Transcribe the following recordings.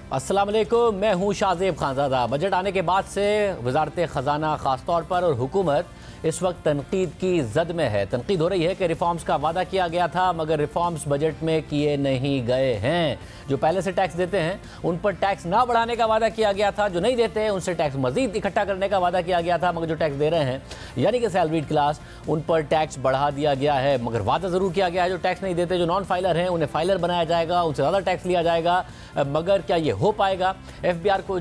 अस्सलाम वालेकुम, मैं हूं शाहजेब खानज़ादा। बजट आने के बाद से वज़ारत ख़जाना ख़ास तौर पर और हुकूमत इस वक्त तनकीद की जद में है। तनकीद हो रही है कि रिफॉर्म्स का वादा किया गया था मगर रिफॉर्म्स बजट में किए नहीं गए हैं। जो पहले से टैक्स देते हैं उन पर टैक्स ना बढ़ाने का वादा किया गया था, जो नहीं देते हैं उनसे टैक्स मजीद इकट्ठा करने का वादा किया गया था, मगर जो टैक्स दे रहे हैं यानी कि सैलरीड क्लास, उन पर टैक्स बढ़ा दिया गया है। मगर वादा ज़रूर किया गया है जो टैक्स नहीं देते, जो नॉन फाइलर हैं उन्हें फाइलर बनाया जाएगा, उनसे ज़्यादा टैक्स लिया जाएगा। मगर क्या ये हो पाएगा? FBR को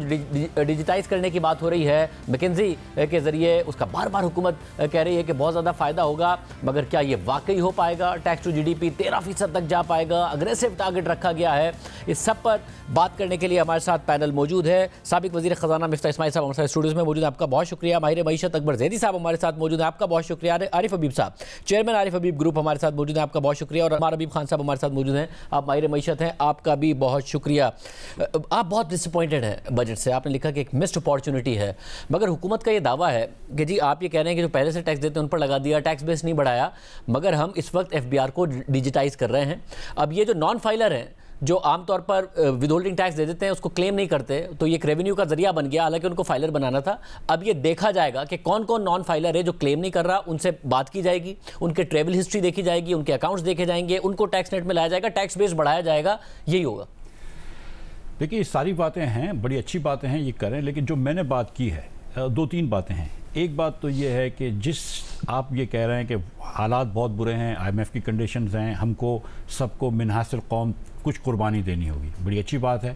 डिजिटाइज करने की बात हो रही है मैकेंजी के ज़रिए, उसका बार बार हुकूमत कह रही है कि बहुत ज़्यादा फ़ायदा होगा, मगर क्या ये वाकई हो पाएगा? टैक्स टू GDP 13% तक जा पाएगा? अग्रेसिव टारगेट रखा गया है। इस सब पर बात करने के लिए हमारे साथ पैनल मौजूद है। साबिक वज़ीर ख़जाना मिफ्ता इस्माइल साहब हमारे साथ स्टूडियोज़ में मौजूद है, आपका बहुत शुक्रिया। माहिर मईशत अकबर ज़ैदी साहब हमारे साथ मौजूद है, आपका बहुत शुक्रिया। आरिफ हबीब साहब, चेयरमैन आरिफ हबीब ग्रुप हमारे साथ मौजूद है, आपका बहुत शुक्रिया। और अमार हबीब खान साहब हमारे साथ मौजूद हैं, आप माहिर मईशत हैं, आपका भी बहुत शुक्रिया। आप बहुत डिसअपॉइंटेड हैं बजट से, आपने लिखा कि एक मिस्ड अपॉर्चुनिटी है, मगर हुकूमत का ये दावा है कि जी आप ये कह रहे हैं कि जो पहले से टैक्स देते हैं उन पर लगा दिया, टैक्स बेस नहीं बढ़ाया, मगर हम इस वक्त FBR को डिजिटाइज कर रहे हैं। अब ये जो नॉन फाइलर हैं जो आमतौर पर विद होल्डिंग टैक्स दे देते हैं, उसको क्लेम नहीं करते, तो ये एक रेवेन्यू का जरिया बन गया, हालांकि उनको फाइलर बनाना था। अब ये देखा जाएगा कि कौन कौन नॉन फाइलर है जो क्लेम नहीं कर रहा, उनसे बात की जाएगी, उनके ट्रेवल हिस्ट्री देखी जाएगी, उनके अकाउंट्स देखे जाएंगे, उनको टैक्स नेट में लाया जाएगा, टैक्स बेस बढ़ाया जाएगा, यही होगा। देखिए, ये सारी बातें हैं, बड़ी अच्छी बातें हैं, ये करें, लेकिन जो मैंने बात की है, दो तीन बातें हैं। एक बात तो ये है कि जिस आप ये कह रहे हैं कि हालात बहुत बुरे हैं, IMF की कंडीशंस हैं, हमको सबको मिनहासिर कौम कुछ कुर्बानी देनी होगी, बड़ी अच्छी बात है।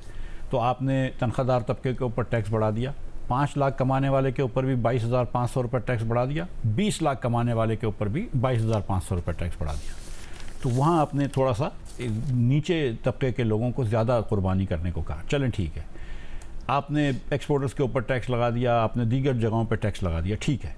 तो आपने तनख्वाहदार तबके के ऊपर टैक्स बढ़ा दिया, 5 लाख कमाने वाले के ऊपर भी 22,500 रुपये टैक्स बढ़ा दिया, 20 लाख कमाने वाले के ऊपर भी 22,500 रुपये टैक्स बढ़ा दिया। तो वहाँ आपने थोड़ा सा नीचे तबके के लोगों को ज़्यादा कुर्बानी करने को कहा, चलें ठीक है। आपने एक्सपोर्टर्स के ऊपर टैक्स लगा दिया, आपने दीगर जगहों पर टैक्स लगा दिया, ठीक है,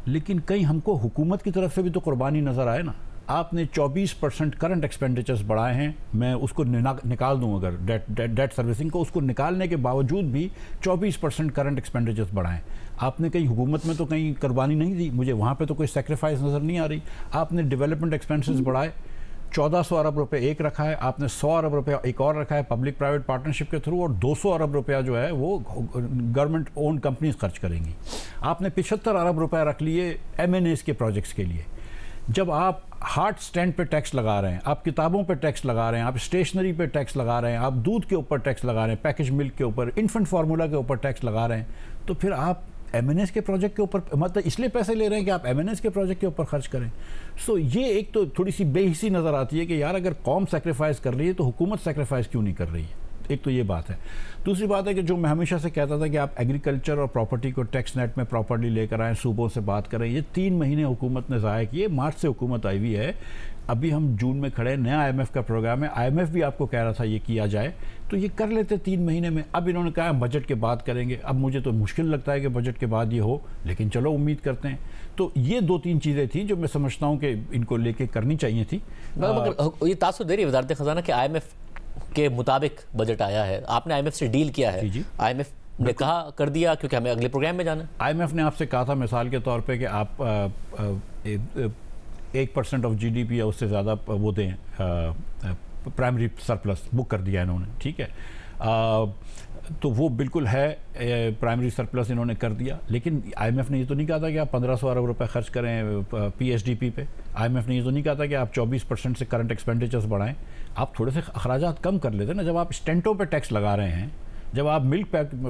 लेकिन कहीं हमको हुकूमत की तरफ से भी तो कुर्बानी नज़र आए ना। आपने 24% करंट एक्सपेंडिचर्स बढ़ाए हैं, मैं उसको निकाल दूं अगर डेट सर्विसिंग को, उसको निकालने के बावजूद भी 24% करंट एक्सपेंडिचर्स बढ़ाएं। आपने कहीं हुकूमत में तो कहीं कुर्बानी नहीं दी, मुझे वहाँ पे तो कोई सेक्रीफाइस नज़र नहीं आ रही। आपने डेवलपमेंट एक्सपेंसेस बढ़ाए, 1400 अरब रुपए एक रखा है, आपने 100 अरब रुपया एक और रखा है पब्लिक प्राइवेट पार्टनरशिप के थ्रू, और 200 अरब रुपया जो है वो गवर्नमेंट ओन कंपनीज खर्च करेंगी। आपने 75 अरब रुपया रख लिए MNAs के प्रोजेक्ट्स के लिए। जब आप हार्ट स्टैंड पे टैक्स लगा रहे हैं, आप किताबों पे टैक्स लगा रहे हैं, आप स्टेशनरी पे टैक्स लगा रहे हैं, आप दूध के ऊपर टैक्स लगा रहे हैं, पैकेज मिल्क के ऊपर, इन्फेंट फार्मूला के ऊपर टैक्स लगा रहे हैं, तो फिर आप MNAs के प्रोजेक्ट के ऊपर, मतलब इसलिए पैसे ले रहे हैं कि आप MNAs के प्रोजेक्ट के ऊपर खर्च करें। सो ये एक तो थोड़ी सी बेहिसी नज़र आती है कि यार अगर कौम सेक्रीफाइस कर रही है तो हुकूमत सेक्रीफाइस क्यों नहीं कर रही है। एक तो ये बात है। दूसरी बात है कि जो मैं हमेशा से कहता था कि आप एग्रीकल्चर और प्रॉपर्टी को टैक्स नेट में प्रॉपर्ली लेकर आएँ, सूबों से बात करें, ये 3 महीने हुकूमत ने ज़ाया किए। मार्च से हुकूमत आई हुई है, अभी हम जून में खड़े, नया IMF का प्रोग्राम है, IMF भी आपको कह रहा था ये किया जाए, तो ये कर लेते 3 महीने में। अब इन्होंने कहा बजट के बाद करेंगे, अब मुझे तो मुश्किल लगता है कि बजट के बाद ये हो, लेकिन चलो उम्मीद करते हैं। तो ये 2-3 चीज़ें थी जो मैं समझता हूँ कि इनको लेके करनी चाहिए थी। मगर ये तासुर दे रही है वज़ारत ख़जाना कि IMF के मुताबिक बजट आया है, आपने IMF से डील किया है। जी। IMF ने कहा कर दिया क्योंकि हमें अगले प्रोग्राम में जाना है। IMF ने आपसे कहा था मिसाल के तौर पे कि आप 1% ऑफ GDP या उससे ज़्यादा वो दें, प्राइमरी सरप्लस बुक कर दिया इन्होंने, ठीक है। तो वो बिल्कुल है, प्राइमरी सरप्लस इन्होंने कर दिया, लेकिन IMF ने ये तो नहीं कहा था कि आप 1500 अरब रुपए खर्च करें PSDP पे। IMF ने ये तो नहीं कहा था कि आप 24% से करंट एक्सपेंडिचर्स बढ़ाएं। आप थोड़े से अखराजात कम कर लेते ना। जब आप स्टेंटों पे टैक्स लगा रहे हैं, जब आप मिल्क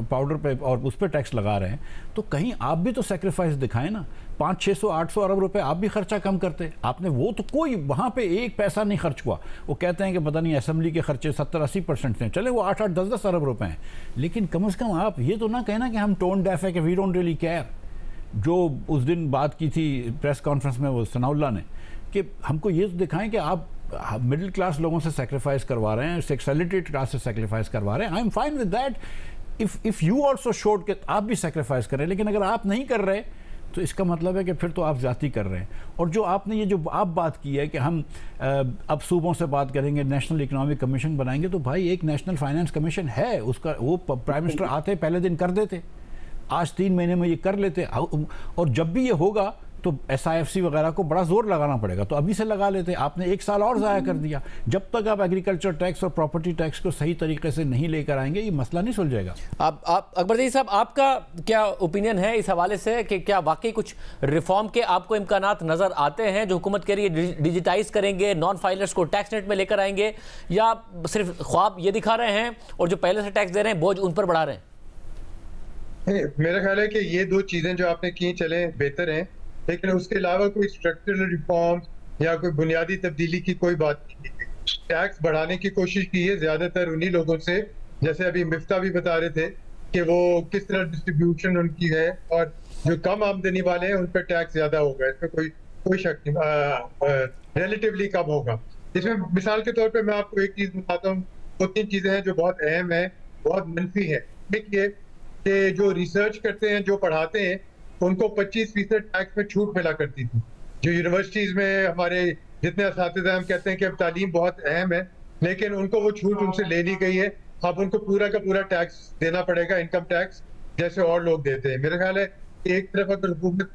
पाउडर पे और उस पर टैक्स लगा रहे हैं, तो कहीं आप भी तो सेक्रीफाइस दिखाएं ना। 500-600-800 अरब रुपए आप भी खर्चा कम करते, आपने वो तो कोई वहाँ पे एक पैसा नहीं खर्च हुआ। वो कहते हैं कि पता नहीं असेंबली के खर्चे 70-80% हैं, चले वो 8-8, 10-10 अरब रुपए हैं, लेकिन कम से कम आप ये तो ना कहना कि हम टोन डेफ है कि वी डोंट रियली केयर। जो उस दिन बात की थी प्रेस कॉन्फ्रेंस में वो सनाउल्लाह ने, कि हमको ये तो दिखाएं कि आप मिडिल क्लास लोगों से सेक्रीफाइस करवा रहे हैं, सेक्सुअलिटी क्लास से सेक्रीफाइस करवा रहे हैं। I am fine with that if you also showed कि आप भी सेक्रीफाइस करें, लेकिन अगर आप नहीं कर रहे तो इसका मतलब है कि फिर तो आप ज़्यादती कर रहे हैं। और जो आपने ये जो आप बात की है कि हम अब सूबों से बात करेंगे, नेशनल इकोनॉमिक कमीशन बनाएंगे, तो भाई एक नेशनल फाइनेंस कमीशन है, उसका वो प्राइम मिनिस्टर आते पहले दिन कर देते, आज 3 महीने में ये कर लेते, और जब भी ये होगा तो SIFC वगैरह को बड़ा जोर लगाना पड़ेगा। तो अभी से लगा लेते, आपने 1 साल और ज़ाया कर दिया। जब तक आप एग्रीकल्चर टैक्स और प्रॉपर्टी टैक्स को सही तरीके से नहीं लेकर आएंगे, ये मसला नहीं सुलझेगा। आप अकबर जई साहब, आपका क्या ओपिनियन है इस हवाले से कि क्या वाकई कुछ रिफॉर्म के आपको इम्कानात नज़र आते हैं जो हुकूमत के लिए डिजिटाइज करेंगे, नॉन फाइलर्स को टैक्स नेट में लेकर आएंगे, या सिर्फ ख्वाब ये दिखा रहे हैं और जो पहले से टैक्स दे रहे हैं बोझ उन पर बढ़ा रहे हैं? मेरा ख्याल है कि ये दो चीजें जो आपने की चले बेहतर हैं, लेकिन उसके अलावा कोई स्ट्रक्चरल रिफॉर्म या कोई बुनियादी तब्दीली की कोई बात नहीं की। टैक्स बढ़ाने की कोशिश की है ज्यादातर उन्हीं लोगों से, जैसे अभी मिफ्ता भी बता रहे थे कि वो किस तरह डिस्ट्रीब्यूशन उनकी है, और जो कम आमदनी वाले हैं उन पर टैक्स ज्यादा होगा, इसमें कोई शक नहीं, रिलेटिवली कम होगा। इसमें मिसाल के तौर पे मैं आपको एक चीज बताता हूँ, 2-3 चीजें हैं जो बहुत अहम है, बहुत मनफी है। देखिए कि जो रिसर्च करते हैं, जो पढ़ाते हैं, उनको 25% टैक्स में छूट मिला करती थी। जो यूनिवर्सिटीज में हमारे जितने असातिज़ा, हम कहते हैं कि अब तालीम बहुत अहम है, लेकिन उनको वो छूट उनसे ले ली गई है। अब उनको पूरा का पूरा टैक्स देना पड़ेगा, इनकम टैक्स, जैसे और लोग देते हैं। मेरा ख्याल है एक तरफ अगर हुकूमत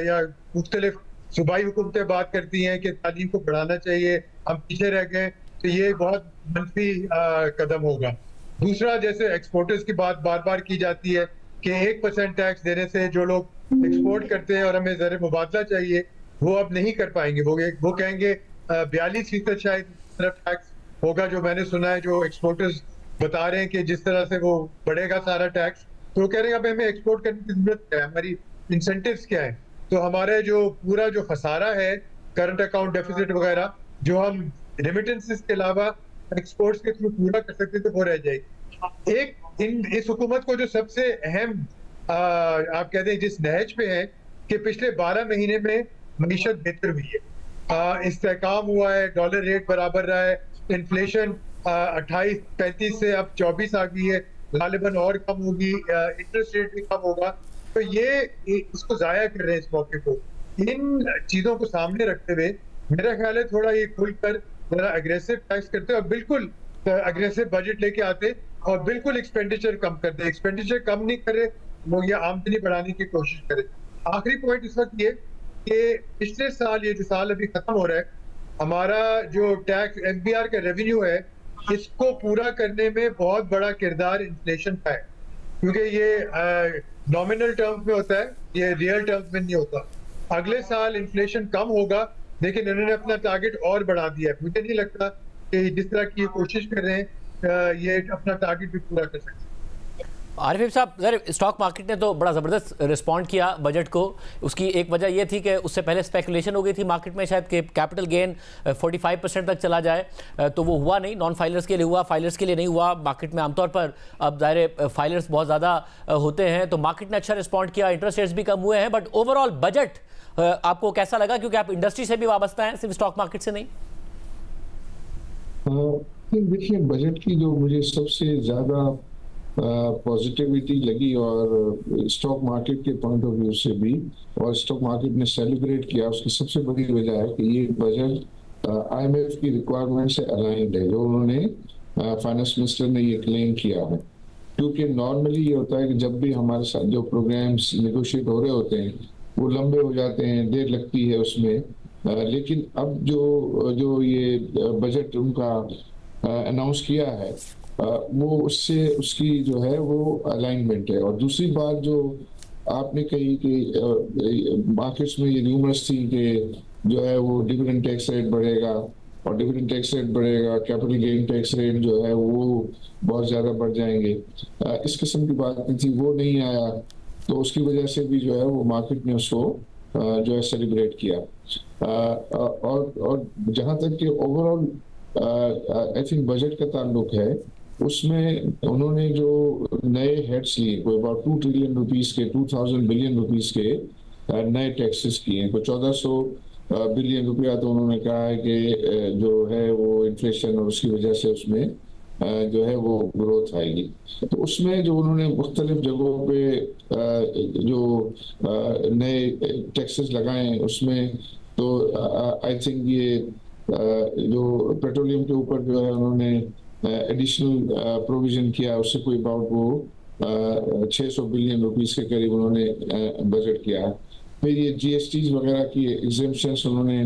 या मुख्तलिफ सूबाई हुकूमतें बात करती हैं कि तालीम को बढ़ाना चाहिए, हम पीछे रह गए, तो ये बहुत मनफी कदम होगा। दूसरा, जैसे एक्सपोर्टर्स की बात बार बार की जाती है कि 1% टैक्स देने से जो लोग एक्सपोर्ट करते हैं और हमें ज़र मुबादला चाहिए, वो अब नहीं कर पाएंगे। वो कहेंगे 42% शायद तरफ टैक्स होगा, जो मैंने सुना है, जो एक्सपोर्टर्स बता रहे हैं कि जिस तरह से वो बढ़ेगा सारा टैक्स, तो वो कह रहे हैं अब हमें एक्सपोर्ट करने की जरूरत क्या है, हमारी इंसेंटिव्स क्या है। तो हमारे जो पूरा जो खसारा है, करंट अकाउंट डेफिसिट वगैरह, जो हम रेमिटेंसेस के अलावा एक्सपोर्ट्स के थ्रू पूरा कर सकते थे, वो रह जाएगी। इस हुकूमत को जो सबसे अहम आप कहते हैं जिस नहज पे है कि पिछले 12 महीने में मईशत बेहतर हुई है, इस्तेहकाम हुआ है, डॉलर रेट बराबर रहा है, इन्फ्लेशन 28-35 से अब 24 आ गई है, गालिबन और कम होगी, इंटरेस्ट रेट भी कम होगा। तो ये इसको जाया कर रहे हैं इस मौके को। इन चीजों को सामने रखते हुए मेरा ख्याल है थोड़ा ये खुलकर जरा अग्रेसिव टैक्स करते और बिल्कुल अग्रेसिव बजट लेके आते और बिल्कुल एक्सपेंडिचर कम कर दे। एक्सपेंडिचर कम नहीं करे, वो ये आमदनी बढ़ाने की कोशिश करे। आखिरी पॉइंट इस वक्त ये कि पिछले साल, ये जो साल अभी खत्म हो रहा है, हमारा जो टैक्स FBR का रेवेन्यू है, इसको पूरा करने में बहुत बड़ा किरदार इन्फ्लेशन का है, क्योंकि ये नॉमिनल टर्म्स में होता है, ये रियल टर्म्स में नहीं होता। अगले साल इन्फ्लेशन कम होगा, लेकिन इन्होंने अपना टारगेट और बढ़ा दिया है। मुझे नहीं लगता कि जिस तरह की ये कोशिश कर रहे हैं ये अपना टारगेट भी पूरा कर सकते हैं। आरिफ साहब, सर स्टॉक मार्केट ने तो बड़ा ज़बरदस्त रिस्पॉन्ड किया बजट को। उसकी एक वजह यह थी कि उससे पहले स्पेकुलेशन हो गई थी मार्केट में शायद कि कैपिटल गेन 45% तक चला जाए, तो वो हुआ नहीं। नॉन फाइलर्स के लिए हुआ, फाइलर्स के लिए नहीं हुआ। मार्केट में आमतौर पर अब ज़ाहिर फाइलर्स बहुत ज़्यादा होते हैं, तो मार्केट ने अच्छा रिस्पॉन्ड किया, इंटरेस्ट रेट्स भी कम हुए हैं। बट ओवरऑल बजट आपको कैसा लगा, क्योंकि आप इंडस्ट्री से भी वाबस्ता हैं, सिर्फ स्टॉक मार्केट से नहीं? देखिए, बजट की जो मुझे सबसे ज़्यादा पॉजिटिविटी लगी, और स्टॉक मार्केट के पॉइंट ऑफ व्यू से भी, और स्टॉक मार्केट ने सेलिब्रेट किया, उसकी सबसे बड़ी वजह है कि ये बजट IMF की रिक्वायरमेंट से अलाइंड है, जो उन्होंने फाइनेंस मिनिस्टर ने ये क्लेम किया है। क्योंकि नॉर्मली ये होता है कि जब भी हमारे साथ जो प्रोग्राम्स नेगोशिएट हो रहे होते हैं वो लंबे हो जाते हैं, देर लगती है उसमें, लेकिन अब जो ये बजट उनका अनाउंस किया है, वो उससे उसकी जो है वो अलाइनमेंट है। और दूसरी बात जो आपने कही कि मार्केट्स में ये र्यूमर्स थी कि जो है वो डिविडेंड टैक्स रेट बढ़ेगा, और डिविडेंड टैक्स रेट बढ़ेगा, कैपिटल गेन टैक्स रेट जो है वो बहुत ज़्यादा बढ़ जाएंगे, इस किस्म की बातें थी, वो नहीं आया। तो उसकी वजह से भी जो है वो मार्केट ने उसको जो है सेलिब्रेट किया। और जहाँ तक कि ओवरऑल आई थिंक बजट का ताल्लुक है, उसमें उन्होंने जो नए हेड्स लिए, कोई अबाउट 2 ट्रिलियन रुपीस के, 2000 बिलियन रुपीस के नए टैक्सेस किए हैं। कोई 1400 बिलियन रुपया तो उन्होंने कहा है कि जो है वो इन्फ्लेशन और उसकी वजह से उसमें जो है वो ग्रोथ आएगी। तो उसमें जो उन्होंने मुख्तलिफ जगहों पे जो नए टैक्सेस लगाए हैं, उसमें तो आई थिंक ये जो पेट्रोलियम के ऊपर जो है उन्होंने एडिशनल प्रोविजन किया, उससे कोई अबाउट वो 600 बिलियन रुपीस के करीब उन्होंने बजट किया। फिर ये GSTs वगैरह की एग्जेम्पशंस उन्होंने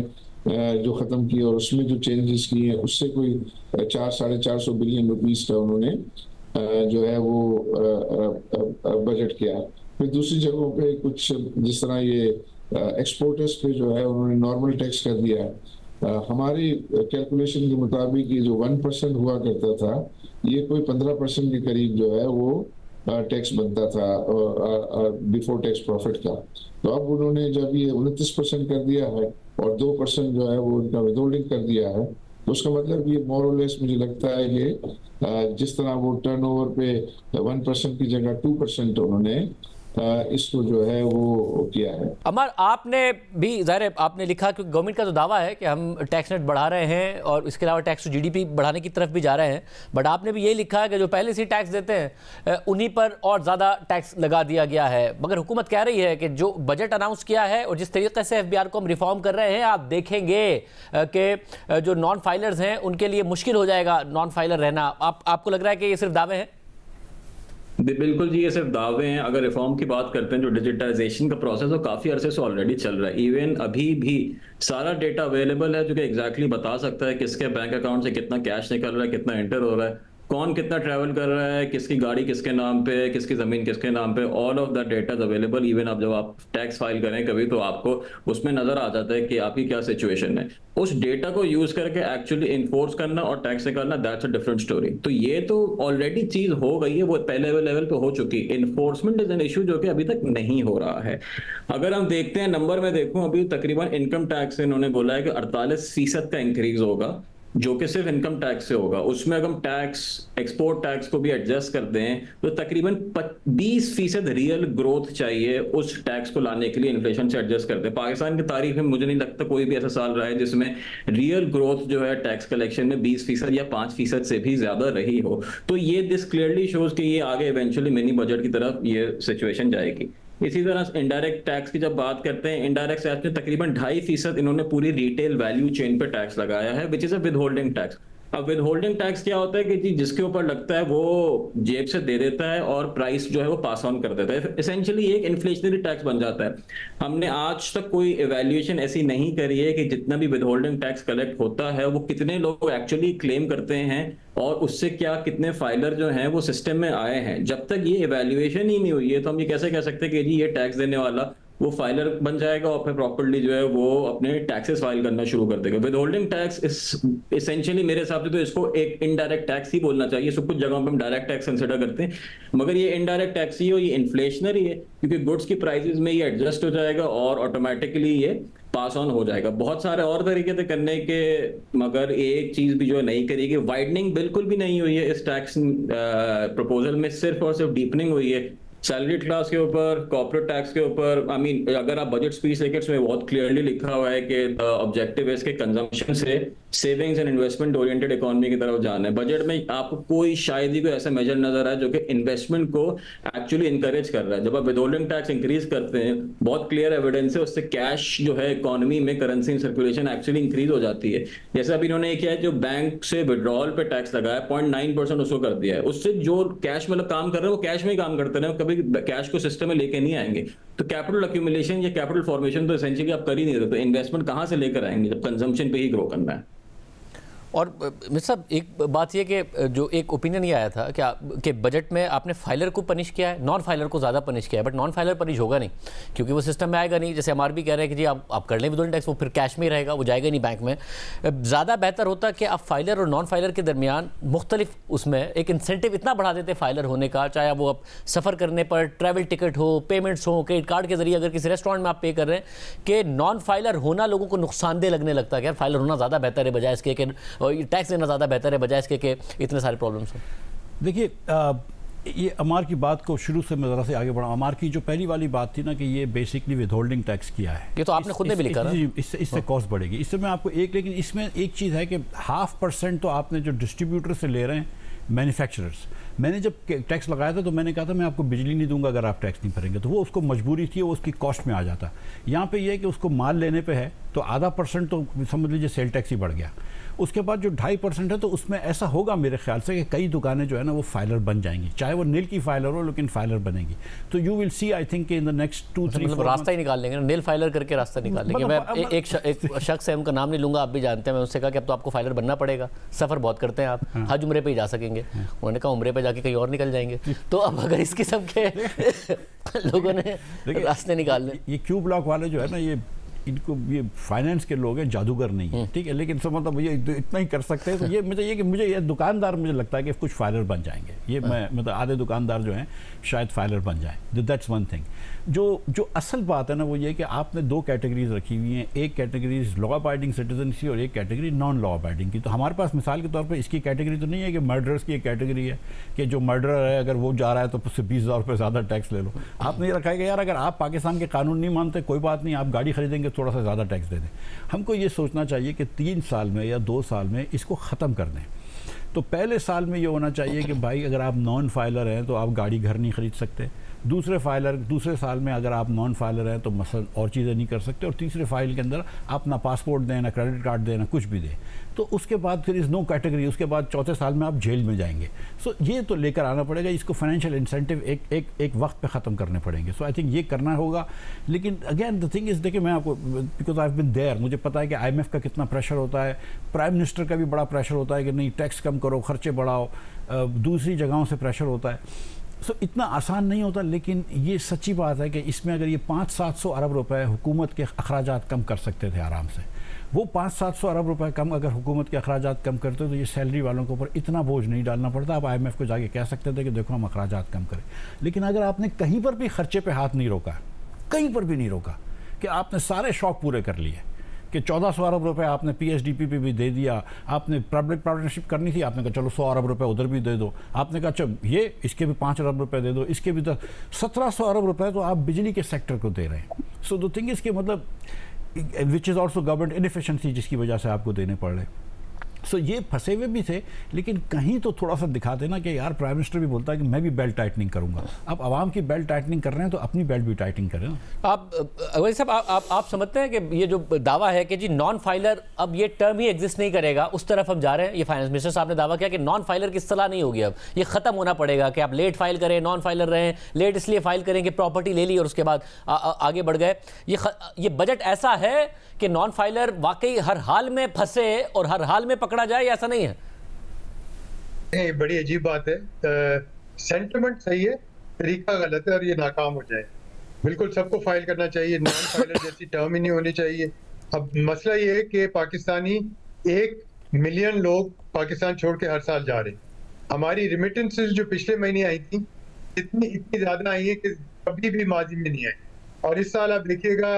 जो ख़त्म किए और उसमें जो चेंजेस किए हैं उससे कोई 400-450 बिलियन रुपीस का उन्होंने जो है वो बजट किया। फिर दूसरी जगहों पे कुछ जिस तरह ये एक्सपोर्टर्स पे जो है उन्होंने नॉर्मल टैक्स कर दिया। हमारी कैलकुलेशन के मुताबिक ये जो 1% हुआ करता था ये कोई 15% के करीब जो है वो टैक्स बनता था बिफोर टैक्स प्रॉफिट का। तो अब उन्होंने जब ये 29% कर दिया है और 2% जो है वो उनका विदहोल्डिंग कर दिया है, तो उसका मतलब ये मोर और लेस मुझे लगता है कि जिस तरह वो टर्नओवर पे 1% की जगह 2% उन्होंने इसको जो है वो किया है। अमर, आपने भी ज़ाहिर है आपने लिखा कि गवर्नमेंट का तो दावा है कि हम टैक्स नेट बढ़ा रहे हैं और इसके अलावा टैक्स टू GDP बढ़ाने की तरफ भी जा रहे हैं, बट आपने भी ये लिखा है कि जो पहले से टैक्स देते हैं उन्हीं पर और ज़्यादा टैक्स लगा दिया गया है। मगर हुकूमत कह रही है कि जो बजट अनाउंस किया है और जिस तरीके से FBR को हम रिफॉर्म कर रहे हैं, आप देखेंगे कि जो नॉन फाइलर्स हैं उनके लिए मुश्किल हो जाएगा नॉन फाइलर रहना। आपको लग रहा है कि ये सिर्फ दावे हैं? बिल्कुल जी, ये सिर्फ दावे हैं। अगर रिफॉर्म की बात करते हैं, जो डिजिटाइजेशन का प्रोसेस वो काफ़ी अरसे से ऑलरेडी चल रहा है। इवन अभी भी सारा डेटा अवेलेबल है जो कि एग्जैक्टली बता सकता है किसके बैंक अकाउंट से कितना कैश निकल रहा है, कितना एंटर हो रहा है, कौन कितना ट्रैवल कर रहा है, किसकी गाड़ी किसके नाम पे, किसकी ज़मीन किसके नाम पे। All of the data is available. Even अब जब आप टैक्स फाइल करें कभी तो आपको उसमें नज़र आ जाता है कि आपकी क्या सिचुएशन है। उस डेटा को यूज़ करके एक्चुअली इन्फोर्स करना और टैक्स निकालना, दैट्स अ डिफरेंट स्टोरी। तो ये तो ऑलरेडी चीज़ हो गई है, वो पहले लेवल पे हो चुकी। इन्फोर्समेंट इज एन इशू जो कि अभी तक नहीं हो रहा है। अगर हम देखते हैं नंबर में देखूं, अभी तकरीबन इनकम टैक्स इन्होंने बोला है कि 48% का इंक्रीज होगा जो कि सिर्फ इनकम टैक्स से होगा। उसमें अगर हम टैक्स एक्सपोर्ट टैक्स को भी एडजस्ट करते हैं तो तकरीबन 20% रियल ग्रोथ चाहिए उस टैक्स को लाने के लिए, इन्फ्लेशन से एडजस्ट करते हैं। पाकिस्तान की तारीख में मुझे नहीं लगता कोई भी ऐसा साल रहा है जिसमें रियल ग्रोथ जो है टैक्स कलेक्शन में 20% या 5% से भी ज्यादा रही हो। तो ये दिस क्लियरली शोज कि ये आगे इवेंचुअली मिनी बजट की तरफ ये सिचुएशन जाएगी। इसी तरह इनडायरेक्ट टैक्स की जब बात करते हैं, इनडायरेक्ट टैक्स में तकरीबन 2.5% इन्होंने पूरी रिटेल वैल्यू चेन पे टैक्स लगाया है, which is a withholding tax. अब विदहोल्डिंग टैक्स क्या होता है कि जी जिसके ऊपर लगता है वो जेब से दे देता है और प्राइस जो है वो पास ऑन कर देता है। एसेंशियली एक इन्फ्लेशनरी टैक्स बन जाता है। हमने आज तक कोई इवैल्यूएशन ऐसी नहीं करी है कि जितना भी विदहोल्डिंग टैक्स कलेक्ट होता है वो कितने लोग एक्चुअली क्लेम करते हैं और उससे क्या कितने फाइलर जो हैं वो सिस्टम में आए हैं। जब तक ये इवैल्यूएशन ही नहीं हुई है तो हम ये कैसे कह सकते हैं कि जी ये टैक्स देने वाला वो फाइलर बन जाएगा और फिर प्रॉपर्ली जो है वो अपने टैक्सेस फाइल करना शुरू कर देगा। विदहोल्डिंग टैक्स एसेंशियली मेरे हिसाब से तो इसको एक इनडायरेक्ट टैक्स ही बोलना चाहिए। सब कुछ जगहों पे हम डायरेक्ट टैक्स कंसिडर करते हैं, मगर ये इनडायरेक्ट टैक्स ही हो, ये इन्फ्लेशनरी है क्योंकि गुड्स की प्राइसेस में ये एडजस्ट हो जाएगा और ऑटोमेटिकली ये पास ऑन हो जाएगा। बहुत सारे और तरीके थे करने के, मगर एक चीज भी जो है नहीं करेगी। वाइडनिंग बिल्कुल भी नहीं हुई है इस टैक्स प्रपोजल में, सिर्फ और सिर्फ डीपनिंग हुई है सैलरी क्लास के ऊपर, कॉर्पोरेट टैक्स के ऊपर। आई मीन अगर आप बजट स्पीच देखें इसमें बहुत क्लियरली लिखा हुआ है कि ऑब्जेक्टिव है इसके कंजम्पशन से savings and investment oriented economy की तरफ जाना है। बजट में आपको कोई शायद ही कोई ऐसा मेजर नजर आए जो कि इन्वेस्टमेंट को एक्चुअली इंकरेज कर रहा है। जब आप विदहोल्डिंग टैक्स इंक्रीज करते हैं, बहुत क्लियर एविडेंस है उससे कैश जो है इकोनॉमी में, करेंसी सर्कुलेशन एक्चुअली इंक्रीज हो जाती है। जैसे अभी इन्होंने किया है जो बैंक से विड्रॉल पे टैक्स लगाया 0.9% उसको कर दिया है। उससे जो कैश मतलब काम कर रहे हैं वो कैश में ही काम करते रहे, कभी कैश को सिस्टम में लेके नहीं आएंगे। तो कैपिटल अक्यूमुलेशन या कैपिटल फॉर्मेशन तो एसेंशियली आप कर ही नहीं रहे, तो इन्वेस्टमेंट कहां से लेकर आएंगे जब कंजम्पशन पे ही ग्रो करना है। और मिस्टर साहब एक बात ये कि जो एक ओपिनियन ये आया था कि बजट में आपने फाइलर को पनिश किया है, नॉन फाइलर को ज़्यादा पनिश किया है, बट नॉन फाइलर पनिश होगा नहीं क्योंकि वो सिस्टम में आएगा नहीं। जैसे MRB कह रहे हैं कि जी आप कर लें विदहोल्डिंग टैक्स, वो फिर कैश में ही रहेगा, वो जाएगा नहीं बैंक में। ज़्यादा बेहतर होता कि आप फाइलर और नॉन फाइलर के दरमियान मुख्तलिफ उसमें एक इंसेंटिव इतना बढ़ा देते फाइलर होने का, चाहे वो आप सफ़र करने पर ट्रैवल टिकट हो, पेमेंट्स हो, क्रेडिट कार्ड के जरिए अगर किसी रेस्टोरेंट में आप पे कर रहे हैं, कि नॉन फाइलर होना लोगों को नुकसानदेह लगने लगता है कि यार फाइलर होना ज़्यादा बेहतर है बजाय इसके कि टैक्स देना बेहतर है बजाय इसके कि इतने सारे प्रॉब्लम्स हैं। देखिए ये अमार की बात को शुरू से मैं ज़रा से आगे बढ़ा। अमार की जो पहली वाली बात थी ना कि ये बेसिकली विदहोल्डिंग टैक्स किया है, ये तो आपने खुद ने भी लिखा ना, इससे कॉस्ट बढ़ेगी। इससे मैं आपको लेकिन इसमें एक चीज़ है कि 0.5% तो आपने जो डिस्ट्रीब्यूटर से ले रहे हैं मैन्युफैक्चरर्स, मैंने जब टैक्स लगाया था तो मैंने कहा था मैं आपको बिजली नहीं दूंगा अगर आप टैक्स नहीं भरेंगे, तो वो उसको मजबूरी थी, वो उसकी कॉस्ट में आ जाता। यहाँ पे ये है कि उसको माल लेने पे है तो ½ तो समझ लीजिए सेल टैक्स ही बढ़ गया। उसके बाद जो 2.5% है तो उसमें ऐसा होगा मेरे ख्याल से कि कई दुकानें जो है ना वो फाइलर बन जाएंगी, चाहे वो नील की फाइलर हो लेकिन फाइलर बनेगी। तो you will see I think in the next 2-3 रास्ता ही निकाल लेंगे, नील फाइलर करके रास्ता निकाल लेंगे। मैं एक शख्स है, उनका नाम नहीं लूंगा, आप भी जानते हैं, मैं उससे कहा कि अब तो आपको फाइलर बनना पड़ेगा, सफ़र बहुत करते हैं आप, हज उम्रे पे ही जा सकेंगे। उन्होंने कहा उम्रे पे जाके कहीं और निकल जाएंगे। तो अब अगर इस किस्म के लोगों ने रास्ते निकाल ये क्यू ब्लॉक वाले जो है ना, ये फाइनेंस के लोग हैं, जादूगर नहीं है, ठीक है, लेकिन सब मतलब ये इतना ही कर सकते हैं। तो ये मुझे ये दुकानदार मुझे लगता है कि कुछ फाइलर बन जाएंगे, ये मैं मतलब आधे दुकानदार जो हैं शायद फाइलर बन जाएं। That's one thing. जो असल बात है ना वो ये कि आपने 2 कैटेगरीज रखी हुई हैं, एक कैटेगरी लॉ अबाइडिंग सिटीजन की और एक कैटेगरी नॉन लॉ अबाइडिंग की। तो हमारे पास मिसाल के तौर पर इसकी कैटेगरी तो नहीं है कि मर्डरर्स की एक कैटेगरी है कि जो मर्डरर है अगर वो जा रहा है तो उससे 20,000 रुपये ज़्यादा टैक्स ले लो। आपने ये रखा है कि यार अगर आप पाकिस्तान के कानून नहीं मानते कोई बात नहीं, आप गाड़ी खरीदेंगे थोड़ा सा ज़्यादा टैक्स दे दें। हमको ये सोचना चाहिए कि 3 साल में या 2 साल में इसको ख़त्म कर दें। तो पहले साल में ये होना चाहिए कि भाई अगर आप नॉन फाइलर हैं तो आप गाड़ी घर नहीं खरीद सकते, दूसरे साल में अगर आप नॉन फाइलर हैं तो मसलन और चीज़ें नहीं कर सकते, और तीसरे फाइल के अंदर आप ना पासपोर्ट दें ना क्रेडिट कार्ड दें ना कुछ भी दें। तो उसके बाद फिर इज़ नो कैटेगरी, उसके बाद चौथे साल में आप जेल में जाएंगे। सो ये तो लेकर आना पड़ेगा, इसको फाइनेंशियल इंसेंटिव एक वक्त पे ख़त्म करने पड़ेंगे। सो आई थिंक ये करना होगा। लेकिन अगेन द थिंग इज़, देखिए मैं आपको because I have been there, मुझे पता है कि IMF का कितना प्रेशर होता है, प्राइम मिनिस्टर का भी बड़ा प्रेशर होता है कि नहीं टैक्स कम करो, खर्चे बढ़ाओ, दूसरी जगहों से प्रेशर होता है। सो इतना आसान नहीं होता, लेकिन ये सच्ची बात है कि इसमें अगर ये 500-700 अरब रुपए हुकूमत के अखराजात कम कर सकते थे आराम से, वो 500-700 अरब रुपए कम अगर हुकूमत के अखराजात कम करते तो ये सैलरी वालों के ऊपर इतना बोझ नहीं डालना पड़ता। आप IMF को जाके कह सकते थे कि देखो हम अखराजात कम करें। लेकिन अगर आपने कहीं पर भी खर्चे पे हाथ नहीं रोका, कहीं पर भी नहीं रोका, कि आपने सारे शौक पूरे कर लिए कि 1400 अरब रुपए आपने PSDP पे भी दे दिया, आपने पब्लिक पार्टनरशिप करनी थी, आपने कहा चलो 100 अरब रुपए उधर भी दे दो, आपने कहा चलो ये इसके भी 5 अरब रुपए दे दो, इसके भी 1700 अरब रुपए तो आप बिजली के सेक्टर को दे रहे हैं। सो द थिंग इसके मतलब which is also government inefficiency जिसकी वजह से आपको देने पड़ रहे। सो ये फंसे हुए भी थे, लेकिन कहीं तो थोड़ा सा दिखाते ना कि यार प्राइम मिनिस्टर भी बोलता है कि मैं भी बेल्ट टाइटनिंग करूंगा। अब आवाम की बेल्ट टाइटनिंग कर रहे हैं तो अपनी बेल्ट भी टाइटनिंग करें। आप अवैध साहब आप समझते हैं कि ये जो दावा है कि जी नॉन फाइलर अब ये टर्म ही एग्जिस्ट नहीं करेगा, उस तरफ हम जा रहे हैं? ये फाइनेंस मिनिस्टर साहब ने दावा किया कि नॉन फाइलर की इस्तेलाह नहीं होगी, अब ये खत्म होना पड़ेगा कि आप लेट फाइल करें, नॉन फाइलर रहें, लेट इसलिए फाइल करें कि प्रॉपर्टी ले ली और उसके बाद आगे बढ़ गए। ये बजट ऐसा है कि नॉन फाइलर वाकई हर हाल में फंसे और हर हाल में पकड़ा जाए, ऐसा नहीं है? नहीं, बड़ी अजीब बात है। सेंटिमेंट सही है, तरीका गलत है और ये नाकाम हो जाए। बिल्कुल सबको फाइल करना चाहिए, नॉन फाइलर जैसी टर्म ही नहीं होनी चाहिए। अब मसला ये है कि पाकिस्तानी 1 मिलियन लोग पाकिस्तान छोड़ के हर साल जा रहे हैं। हमारी रिमिटेंसेस जो पिछले महीने आई थी इतनी ज्यादा आई है कि कभी भी माजी में नहीं आई, और इस साल आप देखिएगा